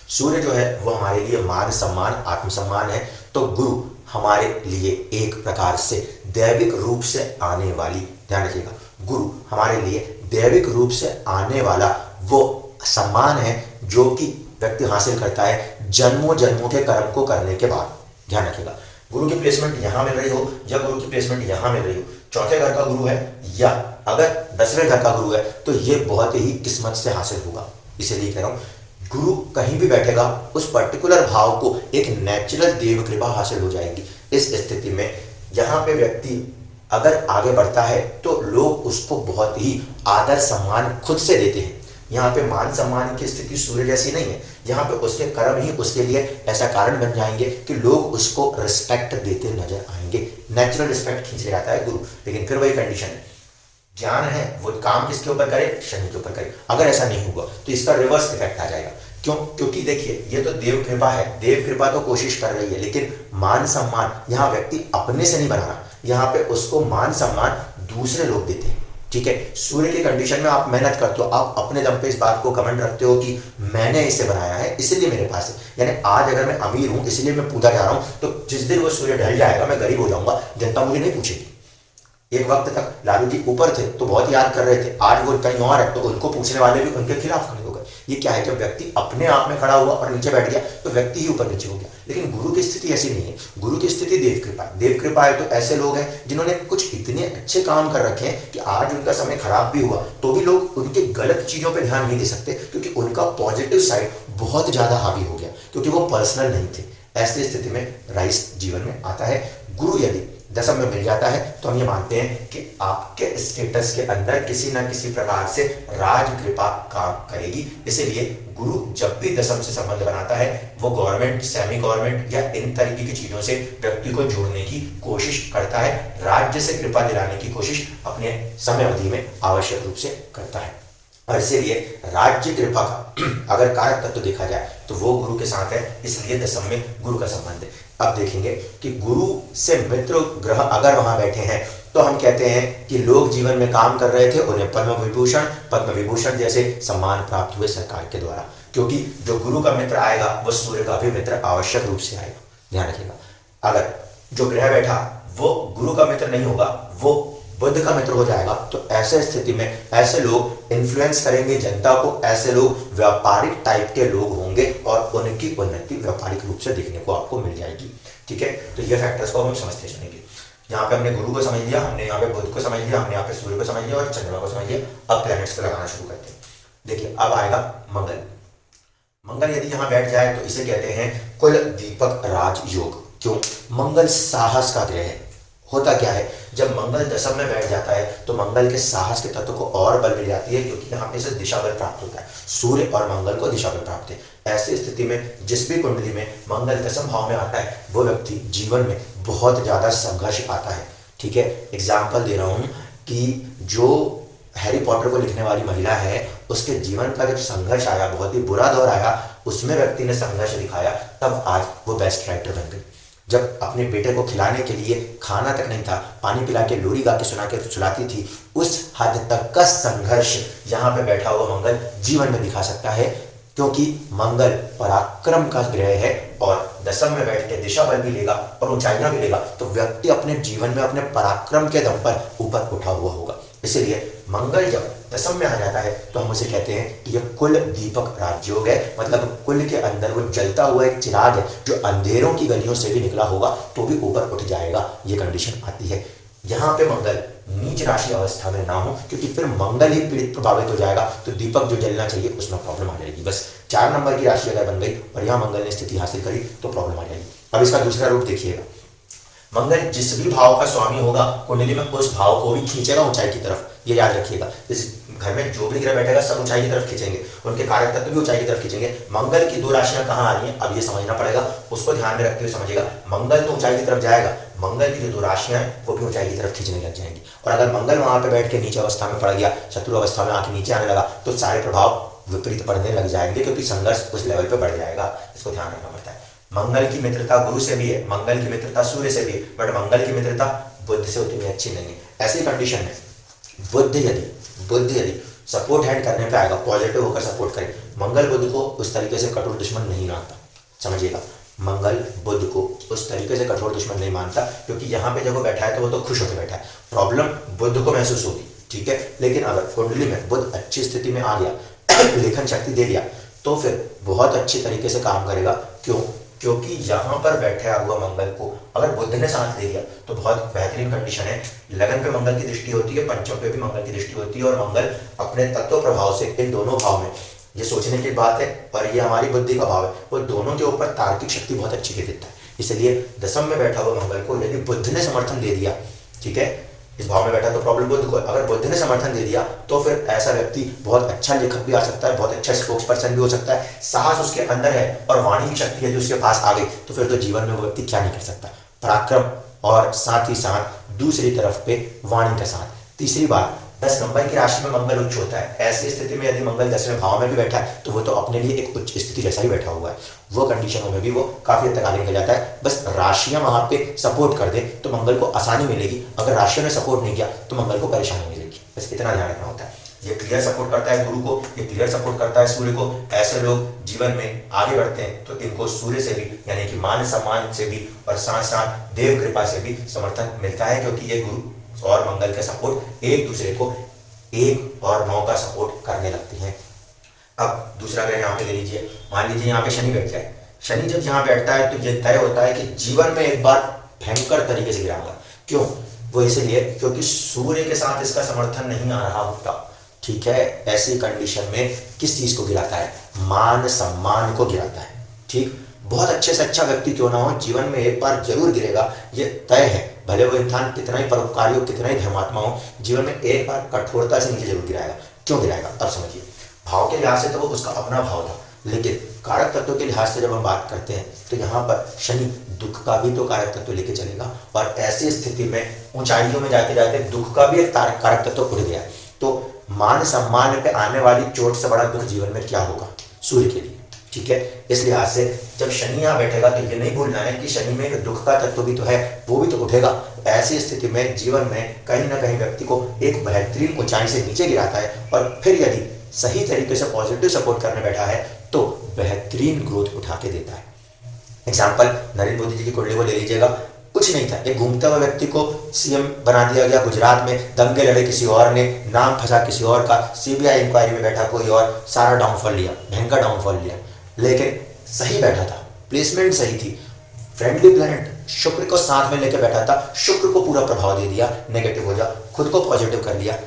सूर्य जो है वो हमारे लिए मान सम्मान, आत्मसम्मान है, तो गुरु हमारे लिए एक प्रकार से दैविक रूप से आने वाली, ध्यान रखिएगा, गुरु हमारे लिए दैविक रूप से आने वाला वो सम्मान है जो कि व्यक्ति हासिल करता है जन्मों जन्मों के कर्म को करने के बाद। ध्यान रखिएगा, गुरु की प्लेसमेंट यहां मिल रही हो या गुरु की प्लेसमेंट यहां मिल रही हो, चौथे घर का गुरु है या अगर 10वें घर का गुरु है, तो ये बहुत ही किस्मत से हासिल होगा। इसीलिए कह रहा हूं, गुरु कहीं भी बैठेगा उस पर्टिकुलर भाव को एक नेचुरल देव कृपा हासिल हो जाएगी। इस स्थिति में यहाँ पे व्यक्ति अगर आगे बढ़ता है तो लोग उसको बहुत ही आदर सम्मान खुद से देते हैं। यहाँ पे मान सम्मान की स्थिति सूर्य जैसी नहीं है, यहाँ पे उसके कर्म ही उसके लिए ऐसा कारण बन जाएंगे कि लोग उसको रिस्पेक्ट देते नजर आएंगे। नेचुरल रिस्पेक्ट खींच ले जाता है गुरु, लेकिन फिर वही कंडीशन है, ज्ञान है वो काम किसके ऊपर करे? शनि के ऊपर करे। अगर ऐसा नहीं हुआ तो इसका रिवर्स इफेक्ट आ जाएगा। क्यों? क्योंकि देखिए ये तो देव कृपा है, देव कृपा तो कोशिश कर रही है, लेकिन मान सम्मान यहाँ व्यक्ति अपने से नहीं बना रहा, यहाँ पे उसको मान सम्मान दूसरे लोग देते हैं। ठीक है, सूर्य की कंडीशन में आप मेहनत करते हो, आप अपने दम पे इस बात को कमेंट रखते हो कि मैंने इसे बनाया है इसलिए मेरे पास है, यानी आज अगर मैं अमीर हूं इसलिए मैं पूजा जा रहा हूं, तो जिस दिन वो सूर्य ढल जाएगा मैं गरीब हो जाऊंगा, जनता मुझे नहीं पूछेगी। एक वक्त तक लालू जी ऊपर थे तो बहुत याद कर रहे थे, आज वो कहीं और है तो उनको पूछने वाले भी उनके खिलाफ खड़े हो गए। ये क्या है? जब व्यक्ति अपने आप में खड़ा हुआ और नीचे बैठ गया तो व्यक्ति ही ऊपर नीचे हो गया। लेकिन गुरु की स्थिति ऐसी नहीं है, गुरु की स्थिति देव कृपा है। देव कृपा है तो ऐसे लोग हैं जिन्होंने कुछ इतने अच्छे काम कर रखे हैं कि आज उनका समय खराब भी हुआ तो भी लोग उनके गलत चीजों पर ध्यान नहीं दे सकते, क्योंकि उनका पॉजिटिव साइड बहुत ज्यादा हावी हो गया, क्योंकि वो पर्सनल नहीं थे। ऐसी स्थिति में राइस जीवन में आता है। गुरु यदि दशम में मिल जाता है तो हम ये मानते हैं कि आपके स्टेटस के अंदर किसी ना किसी प्रकार से राज कृपा काम करेगी। इसीलिए गुरु जब भी दशम से संबंध बनाता है वो गवर्नमेंट, सेमी गवर्नमेंट या इन तरीके की चीजों से व्यक्ति को जोड़ने की कोशिश करता है, राज्य से कृपा दिलाने की कोशिश अपने समय अवधि में आवश्यक रूप से करता है। और इसीलिए राज्य कृपा का अगर कारक तत्व तो देखा जाए तो वो गुरु के साथ है, इसलिए दशम में गुरु का संबंध है। अब देखेंगे कि गुरु से मित्र ग्रह अगर वहां बैठे हैं तो हम कहते हैं कि लोग जीवन में काम कर रहे थे, उन्हें पद्म विभूषण जैसे सम्मान प्राप्त हुए सरकार के द्वारा, क्योंकि जो गुरु का मित्र आएगा वो सूर्य का भी मित्र आवश्यक रूप से आएगा। ध्यान रखिएगा, अगर जो ग्रह बैठा वो गुरु का मित्र नहीं होगा, वो बुध का मित्र हो जाएगा, तो ऐसे स्थिति में ऐसे लोग इन्फ्लुएंस करेंगे जनता को, ऐसे लोग व्यापारिक टाइप के लोग होंगे और उनकी उन्नति व्यापारिक रूप से देखने को आपको मिल जाएगी। ठीक है, तो ये फैक्टर्स को हम समझते चलेंगे। यहाँ पे हमने गुरु को समझ लिया, हमने यहाँ पे बुध को समझ लिया, हमने यहाँ पे सूर्य को समझ लिया और चंद्रमा को समझ लिया। अब प्लैनेट्स को लगाना शुरू करते हैं। देखिए अब आएगा मंगल। मंगल यदि यहाँ बैठ जाए तो इसे कहते हैं कुल दीपक राजयोग। क्यों? मंगल साहस का ग्रह है। होता क्या है, जब मंगल दशम में बैठ जाता है तो मंगल के साहस के तत्व को और बल मिल जाती है, क्योंकि यहाँ पे इसे दिशा बल प्राप्त होता है। सूर्य और मंगल को दिशा बल प्राप्त है। ऐसी स्थिति में जिस भी कुंडली में मंगल दशम भाव में आता है वो व्यक्ति जीवन में बहुत ज्यादा संघर्ष आता है। ठीक है, एग्जाम्पल दे रहा हूं कि जो हैरी पॉटर को लिखने वाली महिला है उसके जीवन का जब संघर्ष आया, बहुत ही बुरा दौर आया, उसमें व्यक्ति ने संघर्ष दिखाया, तब आज वो बेस्ट राइटर बन गई। जब अपने बेटे को खिलाने के लिए खाना तक नहीं था, पानी पिला के लोरी गा के सुलाती थी, उस हद तक का संघर्ष यहाँ पे बैठा हुआ मंगल जीवन में दिखा सकता है, क्योंकि मंगल पराक्रम का ग्रह है और दशम में बैठ के दिशा बल भी लेगा और ऊंचाइयां भी लेगा, तो व्यक्ति अपने जीवन में अपने पराक्रम के दम पर ऊपर उठा हुआ होगा। इसलिए मंगल जब दशम में आ जाता है तो हम उसे कहते हैं कि यह कुल दीपक राजयोग है, मतलब कुल के अंदर वो जलता हुआ एक चिराग है जो अंधेरों की गलियों से भी निकला होगा तो भी ऊपर उठ जाएगा, ये कंडीशन आती है। यहाँ पे मंगल नीच राशि अवस्था में ना हो, क्योंकि फिर मंगल ही पीड़ित प्रभावित हो जाएगा, तो दीपक जो जलना चाहिए उसमें प्रॉब्लम आ जाएगी। बस 4 नंबर की राशि अगर बन गई और यहाँ मंगल ने स्थिति हासिल करी तो प्रॉब्लम आ जाएगी। अब इसका दूसरा रूप देखिएगा, मंगल जिस भी भाव का स्वामी होगा कुंडली में उस भाव को भी खींचेगा ऊंचाई की तरफ, ये याद रखिएगा। इस घर में जो भी ग्रह बैठेगा सब ऊंचाई की तरफ खींचेंगे, उनके कारक तत्व भी ऊंचाई की तरफ खींचेंगे। मंगल की 2 राशियां कहाँ आ रही हैं अब ये समझना पड़ेगा, उसको ध्यान में रखते हुए समझिएगा। मंगल तो ऊंचाई की तरफ जाएगा, मंगल की जो 2 राशियां हैं वो भी ऊंचाई की तरफ खींचने लग जाएंगी। और अगर मंगल वहां पे बैठ के नीचे अवस्था में पड़ गया, शत्रु अवस्था में आके नीचे आने लगा, तो सारे प्रभाव विपरीत पड़ने लग जाएंगे, क्योंकि संघर्ष उस लेवल पे बढ़ जाएगा। इसको ध्यान रखना पड़ता है। मंगल की मित्रता गुरु से भी है, मंगल की मित्रता सूर्य से भी है, बट मंगल की मित्रता बुध से उतनी अच्छी नहीं है। ऐसी कंडीशन में बुध यदि सपोर्ट हैंड करने पे आएगा, पॉजिटिव होकर सपोर्ट करे, मंगल बुध को उस तरीके से कठोर दुश्मन नहीं मानता। समझिएगा, मंगल बुध को उस तरीके से कठोर दुश्मन नहीं मानता, क्योंकि यहाँ पे जब वो बैठा है तो वो तो खुश होकर बैठा है। प्रॉब्लम बुध को महसूस होगी, ठीक है, लेकिन अगर कुंडली में बुध अच्छी स्थिति में आ गया, लेखन शक्ति दे दिया, तो फिर बहुत अच्छी तरीके से काम करेगा। क्यों? क्योंकि यहाँ पर बैठा हुआ मंगल को अगर बुध ने साथ दे दिया तो बहुत बेहतरीन कंडीशन है। लगन पे मंगल की दृष्टि होती है, पंचम पे भी मंगल की दृष्टि होती है, और मंगल अपने तत्व प्रभाव से इन दोनों भाव में, ये सोचने की बात है और ये हमारी बुद्धि का भाव है, वो दोनों के ऊपर तार्किक शक्ति बहुत अच्छी दे देता है। इसलिए दशम में बैठा हुआ मंगल को यदि बुध ने समर्थन दे दिया, ठीक है, इस भाव में बैठा तो प्रॉब्लम बुध को, अगर बुध ने समर्थन दे दिया तो फिर ऐसा व्यक्ति बहुत अच्छा लेखक भी आ सकता है, बहुत अच्छा स्पोक्स पर्सन भी हो सकता है। साहस उसके अंदर है और वाणी की शक्ति है जो उसके पास आ गई, तो फिर तो जीवन में वो व्यक्ति क्या नहीं कर सकता। पराक्रम और साथ ही साथ दूसरी तरफ पे वाणी का साथ। तीसरी बात, 10 नंबर की राशि में मंगल उच्च होता है। ऐसी स्थिति में यदि मंगल 10वें भाव में भी बैठा है तो वो तो अपने लिए एक उच्च स्थिति जैसा ही बैठा हुआ है, वो कंडीशनों में भी वो काफी हद तक आगे निकल जाता है। बस राशियां वहां पे सपोर्ट कर दे तो मंगल को आसानी मिलेगी, अगर राशियों ने सपोर्ट नहीं किया तो मंगल को परेशानी मिलेगी। बस इतना ध्यान रखना होता है। ये क्लियर सपोर्ट करता है गुरु को, ये क्लियर सपोर्ट करता है सूर्य को। ऐसे लोग जीवन में आगे बढ़ते हैं तो इनको सूर्य से भी, यानी कि मान सम्मान से भी और साथ साथ देव कृपा से भी समर्थन मिलता है, क्योंकि ये गुरु और मंगल का सपोर्ट एक दूसरे को 1 और 9 का सपोर्ट करने लगते हैं। अब दूसरा ग्रह यहाँ पे ले लीजिए, मान लीजिए यहाँ पे शनि बैठ जाए। शनि जब यहाँ बैठता है तो ये तय होता है कि जीवन में एक बार भयंकर तरीके से गिराऊंगा। क्यों? वो इसलिए क्योंकि सूर्य के साथ इसका समर्थन नहीं आ रहा होता, ठीक है। ऐसी कंडीशन में किस चीज को गिराता है? मान सम्मान को गिराता है, ठीक। बहुत अच्छे से अच्छा व्यक्ति क्यों ना हो, जीवन में एक बार जरूर गिरेगा, ये तय है। भले वो इंसान कितना ही परोपकारी हो, कितना ही धर्मात्मा हो, जीवन में एक बार कठोरता से नीचे जरूर गिराएगा। क्यों गिराएगा? अब समझिए। भाव के लिहाज से तो वो उसका अपना भाव था, लेकिन कारक तत्व के लिहाज से जब हम बात करते हैं तो यहाँ पर शनि दुख का भी तो कारक तत्व लेके चलेगा, और ऐसी स्थिति में ऊंचाइयों में जाते जाते दुख का भी एक कारक तत्व उड़ गया। तो मान सम्मान पे आने वाली चोट से बड़ा दुख जीवन में क्या होगा सूर्य के लिए, ठीक है। इस लिहाज से जब शनि यहाँ बैठेगा तो ये नहीं भूलना है कि शनि में एक दुख का तत्व भी तो है, वो भी तो उठेगा। ऐसी स्थिति में जीवन में कहीं ना कहीं व्यक्ति को एक बेहतरीन ऊंचाई से नीचे गिराता है, और फिर यदि सही तरीके से पॉजिटिव सपोर्ट करने बैठा है तो बेहतरीन ग्रोथ उठा के देता है। एग्जाम्पल नरेंद्र मोदी जी की कुंडली को ले लीजिएगा। कुछ नहीं था, एक घूमते हुए व्यक्ति को सीएम बना दिया गया गुजरात में, दंगे लड़े किसी और ने, नाम फंसा किसी और का, सीबीआई इंक्वायरी में बैठा कोई और, सारा डाउनफॉल लिया, भयंकर डाउनफॉल लिया। लेकिन सही बैठा था, प्लेसमेंट सही थी, फ्रेंडली प्लैनेट शुक्र को साथ में लेकर बैठा था, शुक्र को पूरा प्रभाव दे दिया, नेगेटिव हो जा, खुद को पॉजिटिव कर लिया,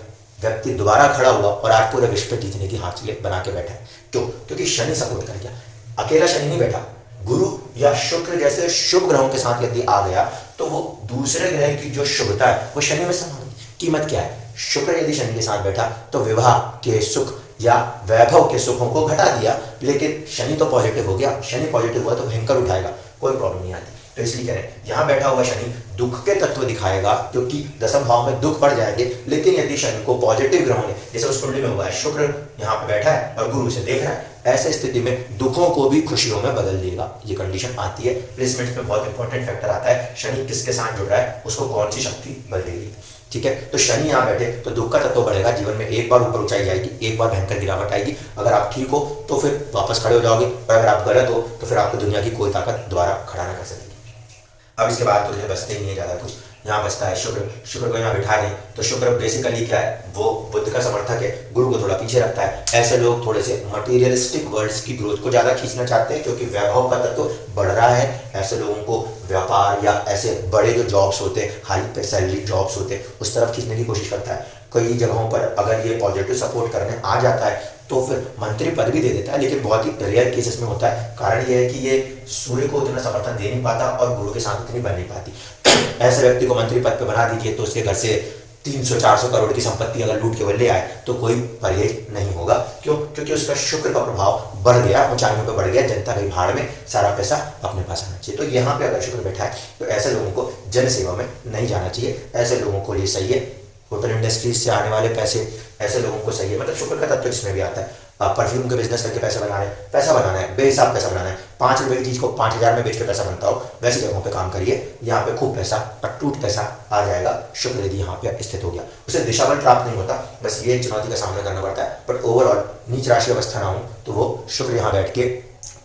व्यक्ति दोबारा खड़ा हुआ और आज पूरे विश्व पे जीतने की हाथ बना के बैठा है। क्यों? क्योंकि शनि सपोर्ट कर गया। अकेला शनि नहीं बैठा, गुरु या शुक्र जैसे शुभ ग्रहों के साथ यदि आ गया तो वो दूसरे ग्रह की जो शुभता है वो शनि में समा गई। कीमत क्या है? शुक्र यदि शनि के साथ बैठा तो विवाह के सुख या वैभव के सुखों को घटा दिया, लेकिन शनि तो पॉजिटिव हो गया, शनि पॉजिटिव हुआ तो भयंकर उठाएगा, कोई प्रॉब्लम नहीं आती। तो इसलिए कह रहे हैं यहाँ बैठा हुआ शनि दुख के तत्व दिखाएगा, क्योंकि दसम भाव में दुख बढ़ जाएंगे। लेकिन यदि शनि को पॉजिटिव ग्रहों ने, जैसे उस कुंडली में हुआ है, शुक्र यहाँ पे बैठा है और गुरु से देख रहा है, ऐसे स्थिति में दुखों को भी खुशियों में बदल देगा। ये कंडीशन आती है। प्लेसमेंट में बहुत इंपॉर्टेंट फैक्टर आता है, शनि किसके साथ जुड़ रहा है, उसको कौन सी शक्ति बदलेगी, ठीक है। तो शनि यहाँ बैठे तो दुख का तत्व बढ़ेगा, जीवन में एक बार ऊपर ऊंचाई जाएगी, एक बार भयंकर गिरावट आएगी। अगर आप ठीक हो तो फिर वापस खड़े हो जाओगे, और अगर आप गलत हो तो फिर आपको दुनिया की कोई ताकत दोबारा खड़ा ना कर सकेगी। अब इसके बाद तो बचते ही नहीं है ज़्यादा कुछ। यहाँ बचता है शुक्र। शुक्र को यहाँ बिठा दें तो शुक्र बेसिकली क्या है, वो बुद्ध का समर्थक है, गुरु को थोड़ा पीछे रखता है। ऐसे लोग थोड़े से मटेरियलिस्टिक वर्ल्ड्स की ग्रोथ को ज़्यादा खींचना चाहते हैं, क्योंकि वैभव का तत्व बढ़ रहा है। ऐसे लोगों को व्यापार या ऐसे बड़े जो जॉब्स होते हैं, हाई पे सैलरी जॉब्स होते हैं, उस तरफ खींचने की कोशिश करता है। कई जगहों पर अगर ये पॉजिटिव सपोर्ट करने आ जाता है तो फिर मंत्री पद भी दे देता है, लेकिन बहुत ही रेयर केसेस में होता है। कारण ये है कि ये सूर्य को उतना समर्थन दे नहीं पाता और गुरु के साथ इतनी बन नहीं पाती। ऐसे व्यक्ति को मंत्री पद पे बना दीजिए तो उसके घर से 300-400 करोड़ की संपत्ति अगर लूट के वो ले आए तो कोई परहेज नहीं होगा। क्यों? क्योंकि उसका शुक्र का प्रभाव बढ़ गया, ऊंचाइयों पे बढ़ गया, जनता गई भाड़ में, सारा पैसा अपने पास आना चाहिए। तो यहाँ पे अगर शुक्र बैठा है तो ऐसे लोगों को जन सेवा में नहीं जाना चाहिए। ऐसे लोगों को लिए सही है, होटल इंडस्ट्रीज से आने वाले पैसे ऐसे लोगों को सही है। मतलब शुक्र का तत्व इसमें भी आता है। परफ्यूम के बिजनेस करके पैसा बनाना है, बेहिसाब पैसा बनाना है। 5 रुपए की चीज को 5000 में बेच के पैसा बनता हो, वैसी जगहों पे काम करिए। यहाँ पे खूब पैसा, अटूट पैसा आ जाएगा। शुक्र यदि यहाँ पे स्थित हो गया, उसे दिशा बल प्राप्त नहीं होता, बस ये चुनौती का सामना करना पड़ता है। बट ओवरऑल नीच राशि अवस्था ना हो तो वो शुक्र यहाँ बैठ के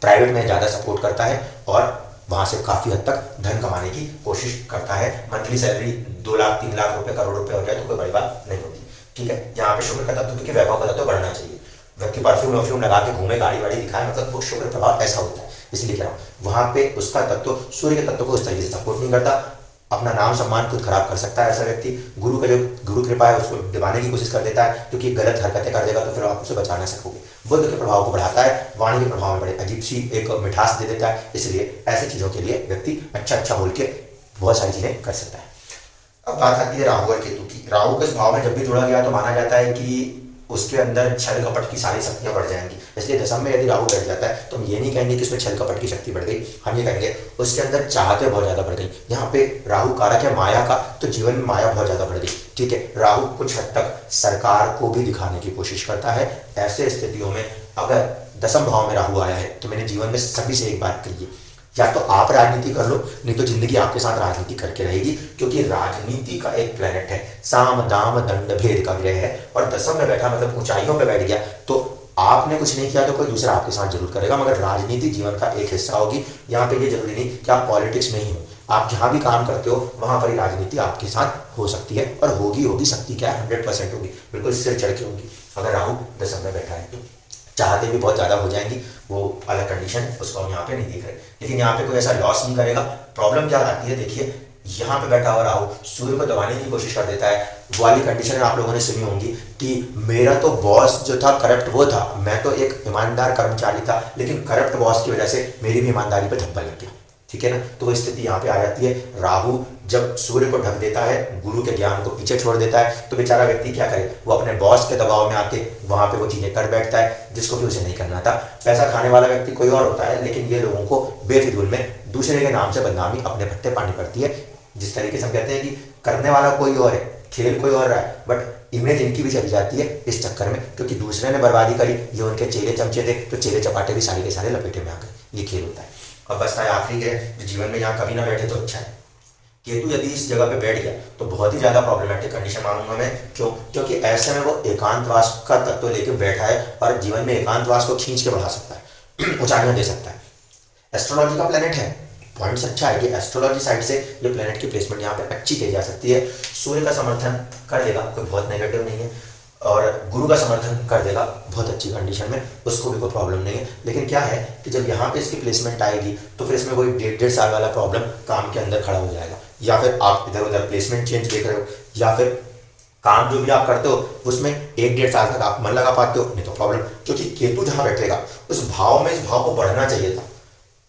प्राइवेट में ज़्यादा सपोर्ट करता है और वहाँ से काफ़ी हद तक धन कमाने की कोशिश करता है। मंथली सैलरी 2 लाख 3 लाख रुपए, करोड़ रुपए हो जाए तो कोई बड़ी बात नहीं होती, ठीक है। यहाँ पे शुक्र का तत्व, क्योंकि वैभव का तत्व बढ़ना चाहिए। व्यक्ति परफ्यूम लगा के घूमे, गाड़ी वाड़ी दिखाए, मतलब वो शुक्र प्रभाव ऐसा होता है। इसलिए कह रहा हूँ वहाँ पे उसका तत्व सूर्य के तत्व को उस तरीके से सपोर्ट नहीं करता। अपना नाम सम्मान खुद खराब कर सकता है ऐसा व्यक्ति। गुरु का जो गुरु कृपा है उसको दबाने की कोशिश कर देता है, क्योंकि गलत हरकतें कर देगा तो फिर आप उसे बचा ना सकोगे। बुद्ध के प्रभाव को बढ़ाता है, वाणी के प्रभाव में बड़े अजीब सी एक मिठास दे देता है। इसलिए ऐसी चीज़ों के लिए व्यक्ति अच्छा बोल के बहुत सारी चीज़ें कर सकता है। अब बात आती है राहु और केतु की। राहु के स्वभाव में जब भी जुड़ा गया तो माना जाता है कि उसके अंदर छल कपट की सारी शक्तियां बढ़ जाएंगी। इसलिए दशम में यदि राहु बैठ जाता है तो हम ये नहीं कहेंगे कि उसमें छल कपट की शक्ति बढ़ गई, हम ये कहेंगे उसके अंदर चाहते बहुत ज्यादा बढ़ गई। यहाँ पे राहु कारक है माया का, तो जीवन में माया बहुत ज्यादा बढ़ गई, ठीक है। राहु कुछ हद तक सरकार को भी दिखाने की कोशिश करता है। ऐसे स्थितियों में अगर दशम भाव में राहु आया है तो मैंने जीवन में सभी से एक बात कही है, या तो आप राजनीति कर लो, नहीं तो जिंदगी आपके साथ राजनीति करके रहेगी। क्योंकि राजनीति का एक प्लेनेट है, साम दाम दंड भेद का ग्रह है, और दशम में बैठा मतलब ऊंचाइयों पे बैठ गया तो आपने कुछ नहीं किया तो कोई दूसरा आपके साथ जरूर करेगा, मगर राजनीति जीवन का एक हिस्सा होगी। यहाँ पे ये जरूरी नहीं कि आप पॉलिटिक्स में ही हो, आप जहाँ भी काम करते हो वहां पर ही राजनीति आपके साथ हो सकती है, और होगी सकती क्या है, 100% होगी, बिल्कुल सिर चढ़ के होगी अगर राहु दशम में बैठा है तो। चाहते भी बहुत ज़्यादा हो जाएंगी, वो अलग कंडीशन, उसको हम यहाँ पे नहीं देख रहे। लेकिन यहाँ पे कोई ऐसा लॉस नहीं करेगा। प्रॉब्लम क्या आती है, देखिए यहाँ पे बैठा हुआ राहु सूर्य को दबाने की कोशिश कर देता है। वो वाली कंडीशन आप लोगों ने सुनी होंगी कि मेरा तो बॉस जो था करप्ट वो था, मैं तो एक ईमानदार कर्मचारी था, लेकिन करप्ट बॉस की वजह से मेरी भी ईमानदारी पर धब्बा लग गया, ठीक है ना। तो वो स्थिति यहाँ पे आ जाती है। राहु जब सूर्य को ढक देता है, गुरु के ज्ञान को पीछे छोड़ देता है, तो बेचारा व्यक्ति क्या करे, वो अपने बॉस के दबाव में आके वहां पे वो चीजें कर बैठता है जिसको कि उसे नहीं करना था। पैसा खाने वाला व्यक्ति कोई और होता है, लेकिन ये लोगों को बेफिजूल में दूसरे के नाम से बदनामी अपने पत्ते पानी पड़ती है। जिस तरीके से हम कहते हैं कि करने वाला कोई और है, खेल कोई और रहा है, बट इमेज इनकी भी चली जाती है इस चक्कर में, क्योंकि दूसरे ने बर्बादी करी, ये उनके चेले चमचे थे, तो चेले चपाटे भी सारे के सारे लपेटे में आ गए। ये खेल होता है। अब बचता है आखिरी ग्रह जो जीवन में यहाँ कभी ना बैठे तो अच्छा है। केतु यदि इस जगह पे बैठ गया तो बहुत ही ज्यादा प्रॉब्लमेटिक कंडीशन मानूंगा मैं। क्यों? क्योंकि ऐसे में वो एकांतवास का तत्व लेके बैठा है और जीवन में एकांतवास को खींच के बढ़ा सकता है, ऊंचाइयां दे सकता है। एस्ट्रोलॉजी का प्लेनेट है, पॉइंट्स अच्छा है कि एस्ट्रोलॉजी साइड से ये प्लेनेट की प्लेसमेंट यहाँ पे अच्छी की जा सकती है। सूर्य का समर्थन कर देगा, कोई बहुत नेगेटिव नहीं है, और गुरु का समर्थन कर देगा बहुत अच्छी कंडीशन में, उसको भी कोई प्रॉब्लम नहीं है। लेकिन क्या है कि जब यहाँ पे इसकी प्लेसमेंट आएगी तो फिर इसमें कोई 1.5 साल वाला प्रॉब्लम काम के अंदर खड़ा हो जाएगा, या फिर आप इधर उधर प्लेसमेंट चेंज देख रहे हो, या फिर काम जो भी आप करते हो उसमें 1-1.5 साल तक आप मन लगा पाते हो, नहीं तो प्रॉब्लम। क्योंकि केतु जहाँ बैठेगा उस भाव में, इस भाव को बढ़ना चाहिए था।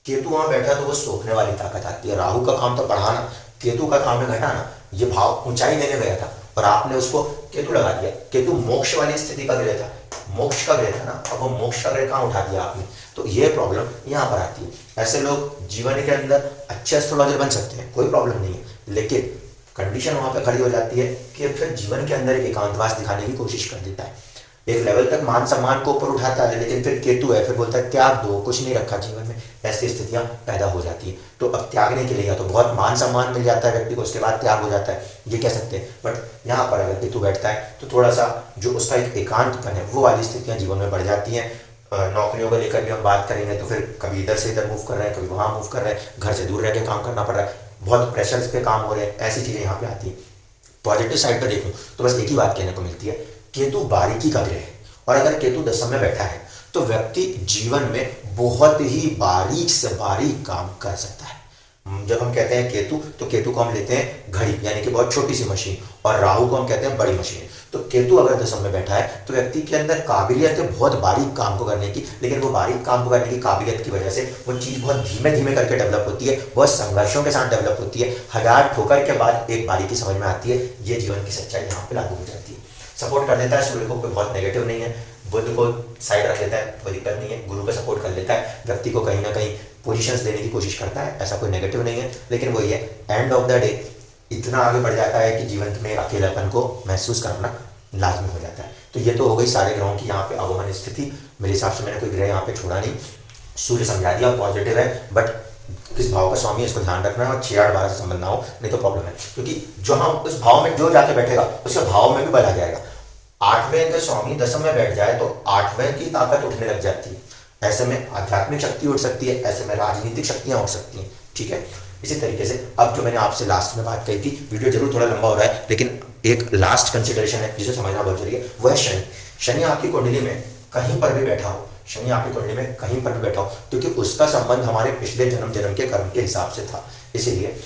केतु वहां बैठा तो वो सोखने वाली ताकत आती है। राहु का काम तो बढ़ाना, केतु का काम है घटाना। ये भाव ऊंचाई देने गया था और आपने उसको केतु लगा दिया। केतु मोक्ष वाली स्थिति का ग्रह था, मोक्ष का ग्रह था ना, अब वो मोक्ष का ग्रह कहाँ उठा दिया आपने, तो ये प्रॉब्लम यहाँ पर आती है। ऐसे लोग जीवन के अंदर अच्छे एस्ट्रोलॉजर बन सकते हैं, कोई प्रॉब्लम नहीं है, लेकिन कंडीशन वहां पर खड़ी हो जाती है कि फिर जीवन के अंदर एक एकांतवास दिखाने की कोशिश कर देता है। एक लेवल तक मान सम्मान को ऊपर उठाता है, लेकिन फिर केतु है, फिर बोलता है त्याग दो, कुछ नहीं रखा जीवन में। ऐसी स्थितियां पैदा हो जाती है। तो अब त्यागने के लिए या तो बहुत मान सम्मान मिल जाता है व्यक्ति को, उसके बाद त्याग हो जाता है, ये कह सकते हैं। बट यहाँ पर अगर केतु बैठता है तो थोड़ा सा जो उसका एक एकांतपन है वो वाली स्थितियां जीवन में बढ़ जाती हैं। नौकरियों को लेकर भी हम बात करेंगे तो फिर कभी इधर से इधर मूव कर रहे हैं, कभी वहाँ मूव कर रहे हैं, घर से दूर रह के काम करना पड़ रहा है, बहुत प्रेशर्स पे काम हो रहे हैं, ऐसी चीजें यहाँ पे आती है। पॉजिटिव साइड पर देखूं तो बस एक ही बात कहने को मिलती है, केतु बारीकी का ग्रह है, और अगर केतु दशम में बैठा है तो व्यक्ति जीवन में बहुत ही बारीक से बारीक काम कर सकता है। जब हम कहते हैं केतु, तो केतु को हम लेते हैं घड़ी, यानी कि बहुत छोटी सी मशीन, और राहु को हम कहते हैं बड़ी मशीन। तो केतु अगर दशम में बैठा है तो व्यक्ति के अंदर काबिलियत है बहुत बारीक काम को करने की, लेकिन वो बारीक काम को करने की काबिलियत की वजह से वो चीज़ बहुत धीमे धीमे करके डेवलप होती है, बहुत संघर्षों के साथ डेवलप होती है। 1000 ठोकर के बाद एक बारीकी समझ में आती है। ये जीवन की सच्चाई यहाँ पे लागू हो जाती है। सपोर्ट कर देता है सूर्य को, कोई बहुत नेगेटिव नहीं है। बुध को साइड रख लेता है, कोई दिक्कत नहीं है। गुरु का सपोर्ट कर लेता है, व्यक्ति को कहीं ना कहीं पोजीशंस देने की कोशिश करता है, ऐसा कोई नेगेटिव नहीं है। लेकिन वही है, एंड ऑफ द डे इतना आगे बढ़ जाता है कि जीवन में अकेलापन को महसूस करना लाजमी हो जाता है। तो ये तो हो गई सारे ग्रहों की यहाँ पे अवमन स्थिति। मेरे हिसाब से मैंने कोई ग्रह यहाँ पे छोड़ा नहीं। सूर्य समझा दिया, पॉजिटिव है, बट किस भाव का स्वामी है इसको ध्यान रखना है, और 6-8-12 से संबंध ना हो, नहीं तो प्रॉब्लम है। क्योंकि जो हम उस भाव में जो जाके बैठेगा उसके भाव में भी बदला जाएगा। 8वें का स्वामी दशम में बैठ जाए तो 8वें की ताकत उठने लग जाती है। ऐसे में आध्यात्मिक शक्ति उठ सकती है, ऐसे में राजनीतिक शक्तियां उठ सकती हैं। ठीक है, इसी तरीके से अब जो मैंने आपसे लास्ट में बात कही थी, वीडियो जरूर थोड़ा लंबा हो रहा है, लेकिन एक लास्ट कंसिडरेशन है जिसे समझना बहुत जरूरी है, वो है शनि। शनि आपकी कुंडली में कहीं पर भी बैठा हो, शनि आपकी कुंडली में कहीं पर भी बैठा हो, क्योंकि उसका संबंध हमारे पिछले जन्म के कर्म के हिसाब से था। इसीलिए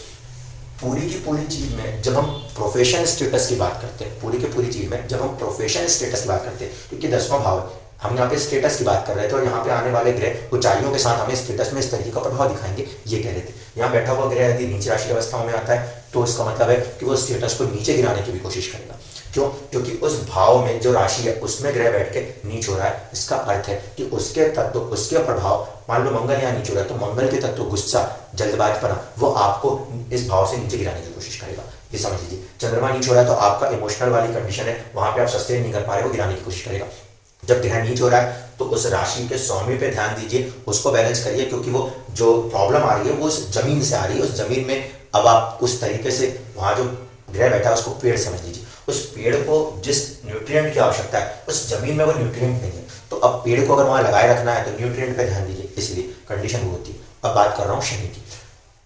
पूरी की पूरी चीज में जब हम प्रोफेशन स्टेटस की बात करते हैं, पूरी की पूरी चीज में जब हम प्रोफेशन स्टेटस की बात करते हैं, क्योंकि 10वां भाव हम यहाँ पे स्टेटस की बात कर रहे थे, और यहाँ पे आने वाले ग्रह ऊंचाइयों के साथ हमें स्टेटस में इस तरीके का प्रभाव दिखाएंगे, ये कह रहे थे। यहाँ बैठा हुआ ग्रह यदि नीच राशि अवस्थाओं में आता है तो इसका मतलब है कि वो स्टेटस को नीचे गिराने की भी कोशिश करेगा। क्यों? क्योंकि उस भाव में जो राशि है उसमें ग्रह बैठ के नीच हो रहा है। इसका अर्थ है कि उसके तत्व, उसके प्रभाव, मान लो मंगल यहाँ नीच हो रहा है तो मंगल के तत्व गुस्सा, जल्दबाजीपना, वो आपको इस भाव से नीचे गिराने की कोशिश करेगा। ये समझ लीजिए। चंद्रमा नीच हो रहा है तो आपका इमोशनल वाली कंडीशन है, वहां पे आप सस्टेन नहीं कर पा रहे हो, गिराने की कोशिश करेगा। जब ग्रह नीच हो रहा है तो उस राशि के स्वामी पे ध्यान दीजिए, उसको बैलेंस करिए, क्योंकि वो जो प्रॉब्लम आ रही है वो उस जमीन से आ रही है। उस जमीन में अब आप उस तरीके से, वहां जो ग्रह बैठा है उसको पेड़ समझ लीजिए, उस पेड़ को जिस न्यूट्रिएंट की आवश्यकता है उस जमीन में वो न्यूट्रिएंट नहीं है, तो अब पेड़ को अगर वहां लगाए रखना है तो न्यूट्रिएंट पे ध्यान दीजिए, इसलिए कंडीशन वो होती है। अब बात कर रहा हूँ शनि की।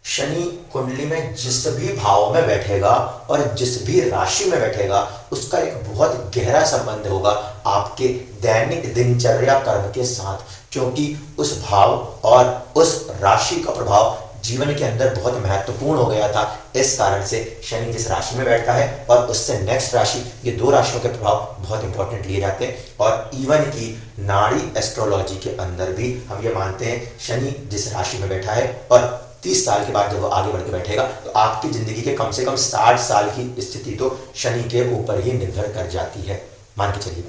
शनि कुंडली में जिस भी भाव में बैठेगा और जिस भी राशि में बैठेगा उसका एक बहुत गहरा संबंध होगा आपके दैनिक दिनचर्या कर्म के साथ, क्योंकि उस भाव और उस राशि का प्रभाव जीवन के अंदर बहुत महत्वपूर्ण हो गया था। इस कारण से शनि जिस राशि में बैठता है और उससे नेक्स्ट राशि, ये 2 राशियों के प्रभाव बहुत इंपॉर्टेंट लिए जाते हैं। और इवन की नाड़ी एस्ट्रोलॉजी के अंदर भी हम ये मानते हैं शनि जिस राशि में बैठा है और 30 साल के बाद जब वो आगे बढ़ के बैठेगा तो आपकी जिंदगी के कम से कम 60 साल की स्थिति तो शनि के ऊपर ही निर्भर कर जाती है, मान के चलिए।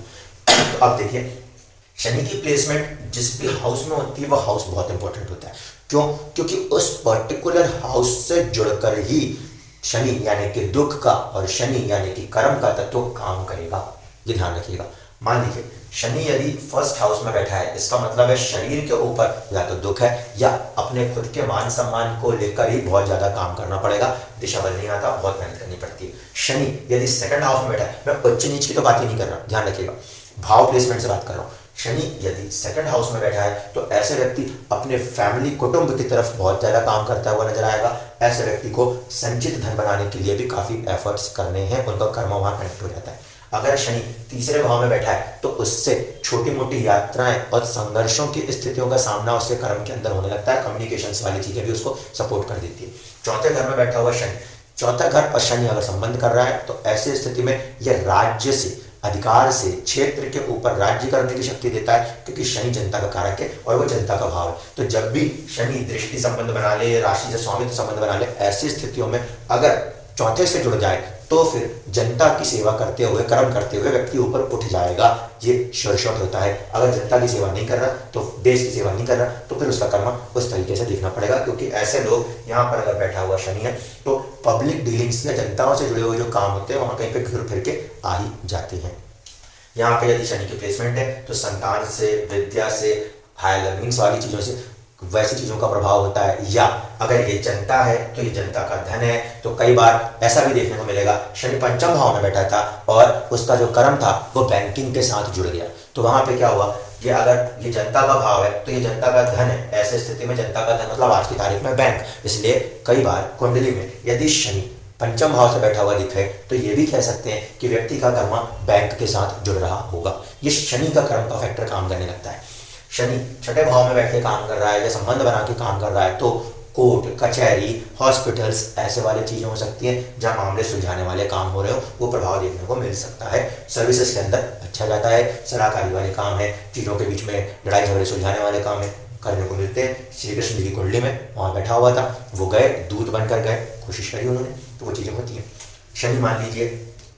तो अब देखिए, शनि की प्लेसमेंट जिस भी हाउस में होती है वो हाउस बहुत इंपॉर्टेंट होता है। क्यों? क्योंकि उस पर्टिकुलर हाउस से जुड़कर ही शनि यानी कि दुख का और शनि यानी कि कर्म का तत्व काम करेगा, ये ध्यान रखिएगा। मान लीजिए शनि यदि फर्स्ट हाउस में बैठा है, इसका मतलब है शरीर के ऊपर या तो दुख है या अपने खुद के मान सम्मान को लेकर ही बहुत ज्यादा काम करना पड़ेगा, दिशा बदल नहीं आता, बहुत मेहनत करनी पड़ती है। शनि यदि सेकंड हाउस में बैठा है, मैं उच्च नीच की तो बात ही नहीं कर रहा, ध्यान रखिएगा, भाव प्लेसमेंट से बात कर रहा हूँ। शनि यदि सेकंड हाउस में बैठा है तो ऐसे व्यक्ति अपने फैमिली कुटुंब की तरफ बहुत ज्यादा काम करता हुआ नजर आएगा। ऐसे व्यक्ति को संचित धन बनाने के लिए भी काफी एफर्ट्स करने हैं, उनका कर्म वहां कनेक्ट हो जाता है। अगर शनि तीसरे भाव में बैठा है तो उससे छोटी मोटी यात्राएं और संघर्षों की स्थितियों का सामना उसके कर्म के अंदर होने लगता है, कम्युनिकेशंस वाली चीजें भी उसको सपोर्ट कर देती है। चौथे घर में बैठा हुआ शनि, चौथा घर और शनि अगर संबंध कर रहा है तो ऐसी स्थिति में यह राज्य से, अधिकार से, क्षेत्र के ऊपर राज्य करने की शक्ति देता है, क्योंकि शनि जनता का कारक है और वो जनता का भाव है। तो जब भी शनि दृष्टि संबंध बना ले, राशि से स्वामित्व संबंध बना ले, ऐसी स्थितियों में अगर चौथे से जुड़ जाए तो फिर जनता की सेवा करते हुए, कर्म करते हुए व्यक्ति ऊपर उठ जाएगा, ये श्योर शॉट होता है। अगर जनता की सेवा नहीं कर रहा तो, देश की सेवा नहीं कर रहा तो फिर उसका कर्म उस तरीके से देखना पड़ेगा, क्योंकि ऐसे लोग यहाँ पर अगर बैठा हुआ शनि है तो पब्लिक डीलिंग्स या जनताओं से जुड़े हुए जो काम होते हैं वहां कहीं पे घूर फिर के आ ही जाते हैं। यहाँ पे यदि शनि की प्लेसमेंट है तो संतान से, विद्या से, हायर लर्निंग्स वाली चीजों से, वैसी चीजों का प्रभाव होता है। या अगर ये जनता है तो ये जनता का धन है, तो कई बार ऐसा भी देखने को मिलेगा शनि पंचम भाव में बैठा था और उसका जो कर्म था वो बैंकिंग के साथ जुड़ गया, तो वहां पे क्या हुआ, ये अगर ये जनता का भाव है तो ये जनता का धन है, ऐसे स्थिति में जनता का धन मतलब आज की तारीख में बैंक। इसलिए कई बार कुंडली में यदि शनि पंचम भाव से बैठा हुआ दिखे तो ये भी कह सकते हैं कि व्यक्ति का कर्म बैंक के साथ जुड़ रहा होगा। ये शनि का कर्म का फैक्टर काम करने लगता है। शनि छठे भाव में बैठ के काम कर रहा है या संबंध बना के काम कर रहा है तो कोर्ट, कचहरी, हॉस्पिटल्स, ऐसे वाली चीजें हो सकती हैं जहां मामले सुलझाने वाले काम हो रहे हो, वो प्रभाव देखने को मिल सकता है। सर्विसेज के अंदर अच्छा जाता है, सलाहकारी वाले काम है, चीजों के बीच में लड़ाई झगड़े सुलझाने वाले काम है, करने को मिलते हैं। श्री कृष्ण जी की कुंडली में वहां बैठा हुआ था, वो गए, दूत बनकर गए, कोशिश करी उन्होंने, तो वो चीजें होती हैं। शनि मान लीजिए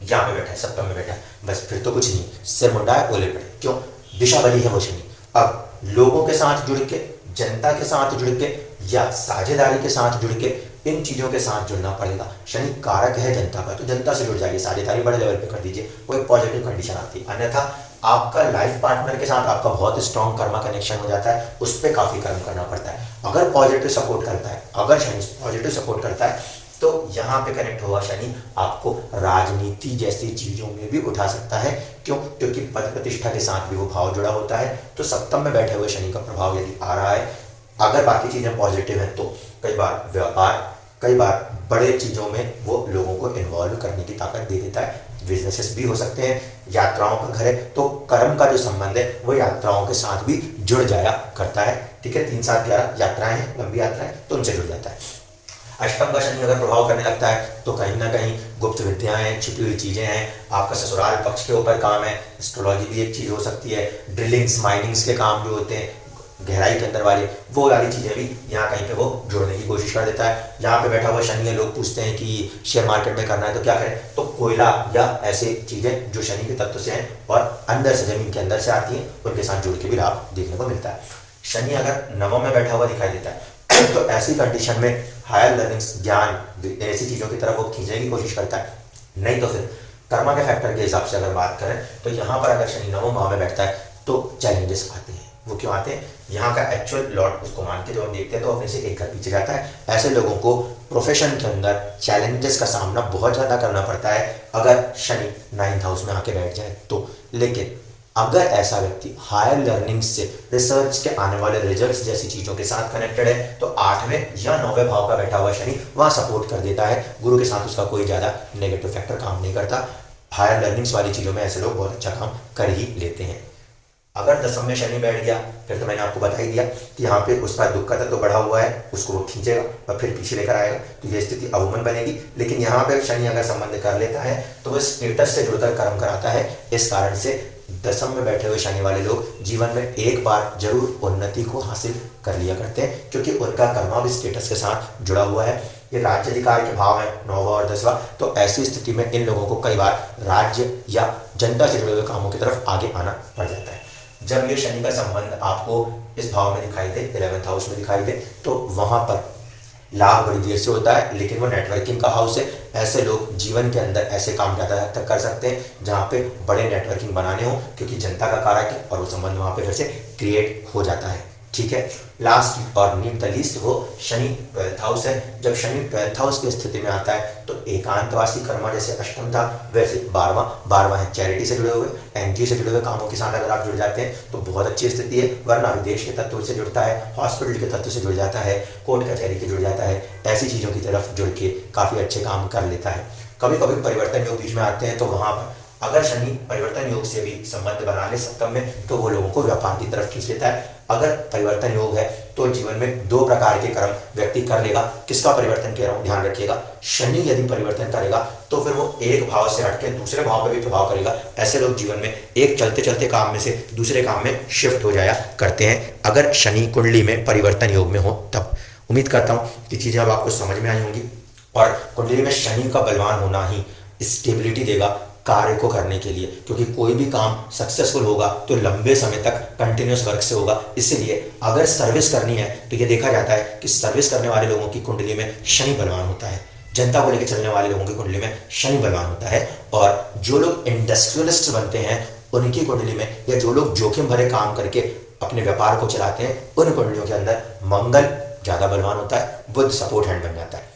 यहाँ पे बैठा है, सप्तम में बैठा है, बस फिर तो कुछ नहीं, सिर मुंडा है, ओले पड़े, क्यों, दिशा बली है वो शनि। अब लोगों के साथ जुड़ के, जनता के साथ जुड़ के या साझेदारी के साथ जुड़ के, इन चीजों के साथ जुड़ना पड़ेगा। शनि कारक है जनता का, तो जनता से जुड़ जाइए, साझेदारी बड़े लेवल पे कर दीजिए, कोई पॉजिटिव कंडीशन आती है। अन्यथा आपका लाइफ पार्टनर के साथ आपका बहुत स्ट्रॉन्ग कर्मा कनेक्शन हो जाता है, उस पर काफी कर्म करना पड़ता है। अगर पॉजिटिव सपोर्ट करता है, अगर शनि पॉजिटिव सपोर्ट करता है तो यहाँ पे कनेक्ट हुआ शनि आपको राजनीति जैसी चीजों में भी उठा सकता है। क्यों? क्योंकि पद प्रतिष्ठा के साथ भी वो भाव जुड़ा होता है। तो सप्तम में बैठे हुए शनि का प्रभाव यदि आ रहा है, अगर बाकी चीजें पॉजिटिव हैं तो कई बार व्यापार, कई बार बड़े चीजों में वो लोगों को इन्वॉल्व करने की ताकत दे देता है। बिजनेसेस भी हो सकते हैं, यात्राओं का घर है तो कर्म का जो संबंध है वो यात्राओं के साथ भी जुड़ जाया करता है। ठीक है, 3, 7, 11 यात्राएं हैं, लंबी यात्राएं, तो उनसे जुड़ जाता है। अष्टम का शनि अगर प्रभाव करने लगता है तो कहीं ना कहीं गुप्त विद्याएं, छिपी हुई चीजें हैं, आपका ससुराल पक्ष के ऊपर काम है, एस्ट्रोलॉजी भी एक चीज हो सकती है, ड्रिलिंग्स, माइनिंग्स के काम जो होते हैं गहराई के अंदर वाले, वो वाली चीजें भी यहाँ कहीं पे वो जोड़ने की कोशिश कर देता है। यहाँ पे बैठा हुआ शनि है, लोग पूछते हैं कि शेयर मार्केट में करना है तो क्या करें, तो कोयला या ऐसे चीजें जो शनि के तत्व से हैं और अंदर से, जमीन के अंदर से आती हैं, उनके साथ जुड़ के भी लाभ देखने को मिलता है। शनि अगर नवम में बैठा हुआ दिखाई देता है तो ऐसी कंडीशन में हायर लर्निंग्स, ज्ञान, ऐसी चीजों की तरफ वो खींचने की कोशिश करता है। नहीं तो फिर कर्मा के फैक्टर के हिसाब से अगर बात करें तो यहाँ पर अगर शनि नवम भाव में बैठता है तो चैलेंजेस आते हैं। वो क्यों आते हैं? यहाँ का एक्चुअल लॉर्ड उसको मान के जब हम देखते हैं तो अपने से एक घर पीछे जाता है। ऐसे लोगों को प्रोफेशन के अंदर चैलेंजेस का सामना बहुत ज्यादा करना पड़ता है अगर शनि 9th हाउस में आके बैठ जाए तो। लेकिन अगर ऐसा व्यक्ति हायर लर्निंग से, रिसर्च के आने वाले रिजल्ट्स जैसी चीजों के साथ कनेक्टेड है तो 8वें या 9वें भाव का बैठा हुआ शनि वहां सपोर्ट कर देता है। गुरु के साथ उसका कोई ज्यादा नेगेटिव फैक्टर काम नहीं करता। हायर लर्निंग्स वाली चीजों में ऐसे लोग बहुत अच्छा काम कर ही लेते हैं। अगर 10वें में शनि बैठ गया फिर तो मैंने आपको बता ही दिया कि यहाँ पे उसका दुख का तत्व बढ़ा हुआ है, उसको वो खींचेगा और फिर पीछे लेकर आएगा, तो ये स्थिति अवमन बनेगी। लेकिन यहाँ पे शनि अगर संबंध कर लेता है तो वो स्टेटस से जुड़कर कर्म कराता है। इस कारण से दसम में बैठे हुए शनि वाले लोग जीवन में एक बार जरूर उन्नति को हासिल कर लिया करते हैं, क्योंकि उनका कर्मा स्टेटस के साथ जुड़ा हुआ है। ये राज्य अधिकार के भाव है 9वां और 10वां, तो ऐसी स्थिति में इन लोगों को कई बार राज्य या जनता से जुड़े हुए कामों की तरफ आगे आना पड़ जाता है। जब ये शनि का संबंध आपको इस भाव में दिखाई दे, 11th हाउस में दिखाई दे, तो वहां पर लाभ बड़ी देर से होता है, लेकिन वो नेटवर्किंग का हाउस है। ऐसे लोग जीवन के अंदर ऐसे काम ज़्यादा तक कर सकते हैं जहाँ पे बड़े नेटवर्किंग बनाने हो, क्योंकि जनता का कारक है और वो संबंध वहाँ पे फिर से क्रिएट हो जाता है। ठीक है, लास्ट और नीड द लीस्ट वो शनि 12th हाउस है। जब शनि 12th हाउस की स्थिति में आता है तो एकांतवासी कर्मा जैसे अष्टम था, वैसे 12वां है चैरिटी से जुड़े हुए, एनजीओ से जुड़े हुए कामों के साथ अगर आप जुड़ जाते हैं तो बहुत अच्छी स्थिति है। वरना विदेश के तत्व से जुड़ता है, हॉस्पिटल के तत्व से जुड़ जाता है, कोर्ट कचहरी के जुड़ जाता है, ऐसी चीज़ों की तरफ जुड़ के काफ़ी अच्छे काम कर लेता है। कभी कभी परिवर्तन योग बीच में आते हैं, तो वहाँ पर अगर शनि परिवर्तन योग से भी संबंध बना ले सप्तम में, तो वो लोगों को व्यापार की तरफ खींच लेता है। अगर परिवर्तन योग है तो जीवन में 2 प्रकार के कर्म व्यक्ति कर लेगा। किसका परिवर्तन कह रहा हूं, ध्यान रखिएगा। शनि यदि परिवर्तन करेगा तो फिर वो एक भाव से हटके दूसरे भाव पर भी प्रभाव करेगा। ऐसे लोग जीवन में एक चलते चलते काम में से दूसरे काम में शिफ्ट हो जाया करते हैं, अगर शनि कुंडली में परिवर्तन योग में हो तब। उम्मीद करता हूँ कि चीज़ें अब आपको समझ में आई होंगी, और कुंडली में शनि का बलवान होना ही स्टेबिलिटी देगा कार्य को करने के लिए, क्योंकि कोई भी काम सक्सेसफुल होगा तो लंबे समय तक कंटिन्यूस वर्क से होगा। इसलिए अगर सर्विस करनी है तो ये देखा जाता है कि सर्विस करने वाले लोगों की कुंडली में शनि बलवान होता है, जनता को लेकर चलने वाले लोगों की कुंडली में शनि बलवान होता है, और जो लोग इंडस्ट्रियलिस्ट बनते हैं उनकी कुंडली में, या जो लोग जोखिम भरे काम करके अपने व्यापार को चलाते हैं, उन कुंडलियों के अंदर मंगल ज़्यादा बलवान होता है। बुध सपोर्ट हैंड बन जाता है,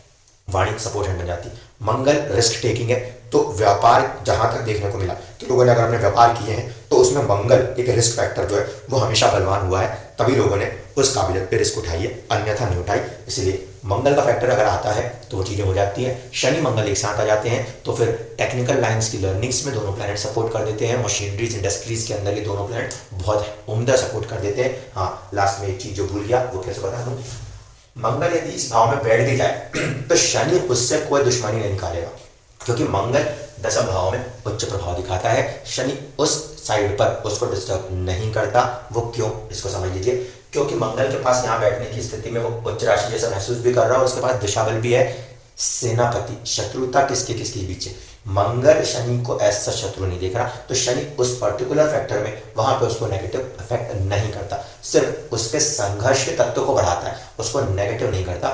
वाणी सपोर्ट हैंड बन जाती है। मंगल रिस्क टेकिंग है, तो व्यापार जहां तक देखने को मिला कि लोगों ने अगर अपने व्यापार किए हैं तो उसमें मंगल एक रिस्क फैक्टर जो है वो हमेशा बलवान हुआ है, तभी लोगों ने उस काबिलियत पे रिस्क उठाई है, अन्यथा नहीं उठाई। इसलिए मंगल का फैक्टर अगर आता है तो वो चीज़ें हो जाती हैं। शनि मंगल एक साथ आ जाते हैं तो फिर टेक्निकल लाइन्स की लर्निंग्स में दोनों प्लैनेट सपोर्ट कर देते हैं। मशीनरीज इंडस्ट्रीज के अंदर ये दोनों प्लैनेट बहुत उम्दा सपोर्ट कर देते हैं। हाँ, लास्ट में एक चीज़ जो भूल गया वो कैसे बता दूँ, मंगल यदि इस भाव में बैठ भी जाए तो शनि उससे कोई दुश्मनी नहीं निकालेगा, क्योंकि मंगल 10वें भाव में उच्च प्रभाव दिखाता है। शनि उस साइड पर उसको डिस्टर्ब नहीं करता। वो क्यों, इसको समझ लीजिए। क्योंकि मंगल के पास यहाँ बैठने की स्थिति में वो उच्च राशि जैसा महसूस भी कर रहा है, और उसके पास दिशा बल भी है। सेनापति, शत्रुता किसके किसके बीच है, मंगल शनि को ऐसा शत्रु नहीं देख रहा, तो शनि उस पर्टिकुलर फैक्टर में वहां पे उसको नेगेटिव इफेक्ट नहीं करता, सिर्फ उसके संघर्ष के तत्व को बढ़ाता है, उसको नेगेटिव नहीं करता।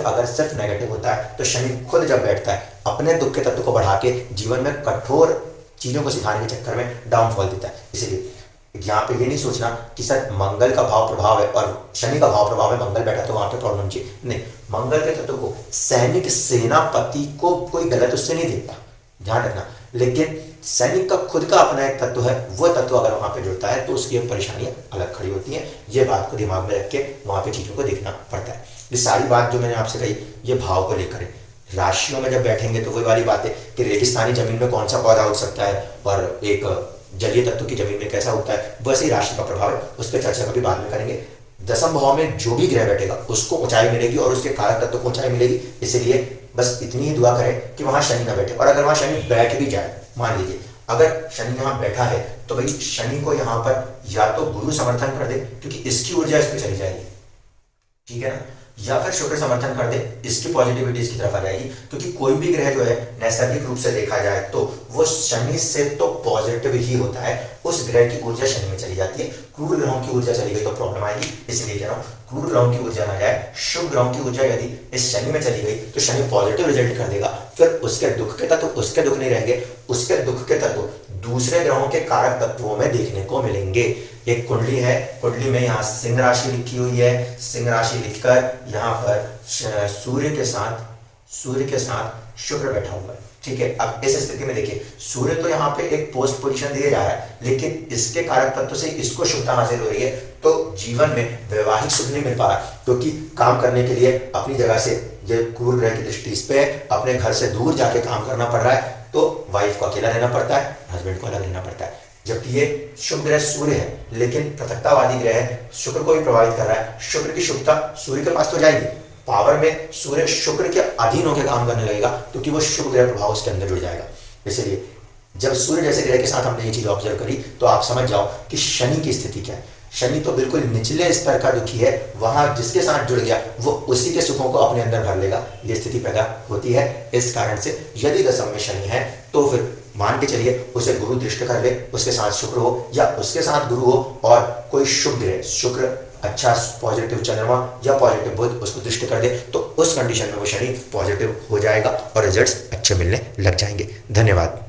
अगर सिर्फ नेगेटिव होता है तो शनि खुद जब बैठता है अपने दुख के तत्व को बढ़ा के जीवन में कठोर चीजों को सिखाने के चक्कर में डाउनफॉल देता है। इसलिए यहाँ पे ये नहीं सोचना कि सर मंगल का भाव प्रभाव है और शनि का भाव प्रभाव है, मंगल बैठा तो वहां पे प्रॉब्लम चाहिए, नहीं। मंगल के तत्व को सैनिक सेनापति को कोई गलत उससे नहीं देखता, ध्यान रखना। लेकिन सैनिक का खुद का अपना एक तत्व है, वो तत्व अगर वहां पे जुड़ता है तो उसकी परेशानियां अलग खड़ी होती हैं। ये बात को दिमाग में रख के वहां पे चीजों को देखना पड़ता है। ये सारी बात जो मैंने आपसे कही ये भाव को लेकर है। राशियों में जब बैठेंगे तो वही वाली बात है कि रेगिस्तानी जमीन में कौन सा पौधा उग सकता है और एक जलीय तत्व की जमीन में कैसा उगता है, वैसे ही राशि का प्रभाव है। उस पर चर्चा कभी बाद में करेंगे। 10वें भाव में जो भी ग्रह बैठेगा उसको ऊंचाई मिलेगी और उसके कारक तत्व को ऊंचाई मिलेगी। इसलिए बस इतनी ही दुआ करें कि वहां शनि ना बैठे। और अगर वहां शनि बैठ भी जाए, मान लीजिए अगर शनि यहाँ बैठा है तो भाई शनि को यहाँ पर या तो गुरु समर्थन कर दे, क्योंकि इसकी ऊर्जा इस पर चली जाएगी, ठीक है ना, या फिर शुक्र समर्थन कर दे, इसकी पॉजिटिविटी इसकी तरफ आ जाएगी। क्योंकि कोई भी ग्रह जो है नैसर्गिक रूप से देखा जाए तो वो शनि से तो पॉजिटिव ही होता है, उस ग्रह की ऊर्जा शनि में चली जाती है। क्रूर ग्रहों की ऊर्जा चली गई तो प्रॉब्लम आएगी, इसलिए कह रहा हूँ क्रूर ग्रहों की ऊर्जा ना जाए, शुभ ग्रहों की ऊर्जा यदि इस शनि में चली गई तो शनि पॉजिटिव रिजल्ट कर देगा। फिर उसके दुख के तत्व उसके दुख नहीं रहेंगे, उसके दुख के तत्व दूसरे ग्रहों के कारक तत्वों में देखने को मिलेंगे। एक कुंडली है, कुंडली में यहाँ सिंह राशि लिखी हुई है, सिंह राशि लिखकर यहाँ पर सूर्य के साथ शुक्र बैठा हुआ है, ठीक है। अब इस स्थिति में देखिए सूर्य तो यहाँ पे एक पोस्ट पोजीशन दिया जा रहा है, लेकिन इसके कारक तत्व से इसको शुभता हासिल हो रही है, तो जीवन में वैवाहिक सुख नहीं मिल पा रहा, क्योंकि काम करने के लिए अपनी जगह से ये क्रूर ग्रह की दृष्टि इस पे अपने घर से दूर जाके काम करना पड़ रहा है, तो वाइफ को अकेला रहना पड़ता है, हस्बैंड को अलग रहना पड़ता है। जबकि ये शुभ ग्रह सूर्य है, लेकिन पृथकतावादी ग्रह है, शुक्र को भी प्रभावित कर रहा है। शुक्र की शुभता सूर्य के पास तो जाएगी, पावर में सूर्य शुक्र के अधीन होकर काम करने लगेगा, क्योंकि वो शुभ ग्रह प्रभाव उसके अंदर जुड़ जाएगा। इसलिए जब सूर्य जैसे ग्रह के साथ हमने ये चीज ऑब्जर्व करी तो आप समझ जाओ कि शनि की स्थिति क्या है। शनि तो बिल्कुल निचले स्तर का दुखी है, वहां जिसके साथ जुड़ गया वो उसी के सुखों को अपने अंदर भर लेगा, ये स्थिति पैदा होती है। इस कारण से यदि दशम में शनि है तो फिर मान के चलिए उसे गुरु दृष्ट कर ले, उसके साथ शुक्र हो या उसके साथ गुरु हो और कोई शुभ ग्रह, शुक्र अच्छा पॉजिटिव चंद्रमा या पॉजिटिव बुध उसको दृष्ट कर दे, तो उस कंडीशन में वो शनि पॉजिटिव हो जाएगा और रिजल्ट्स अच्छे मिलने लग जाएंगे। धन्यवाद।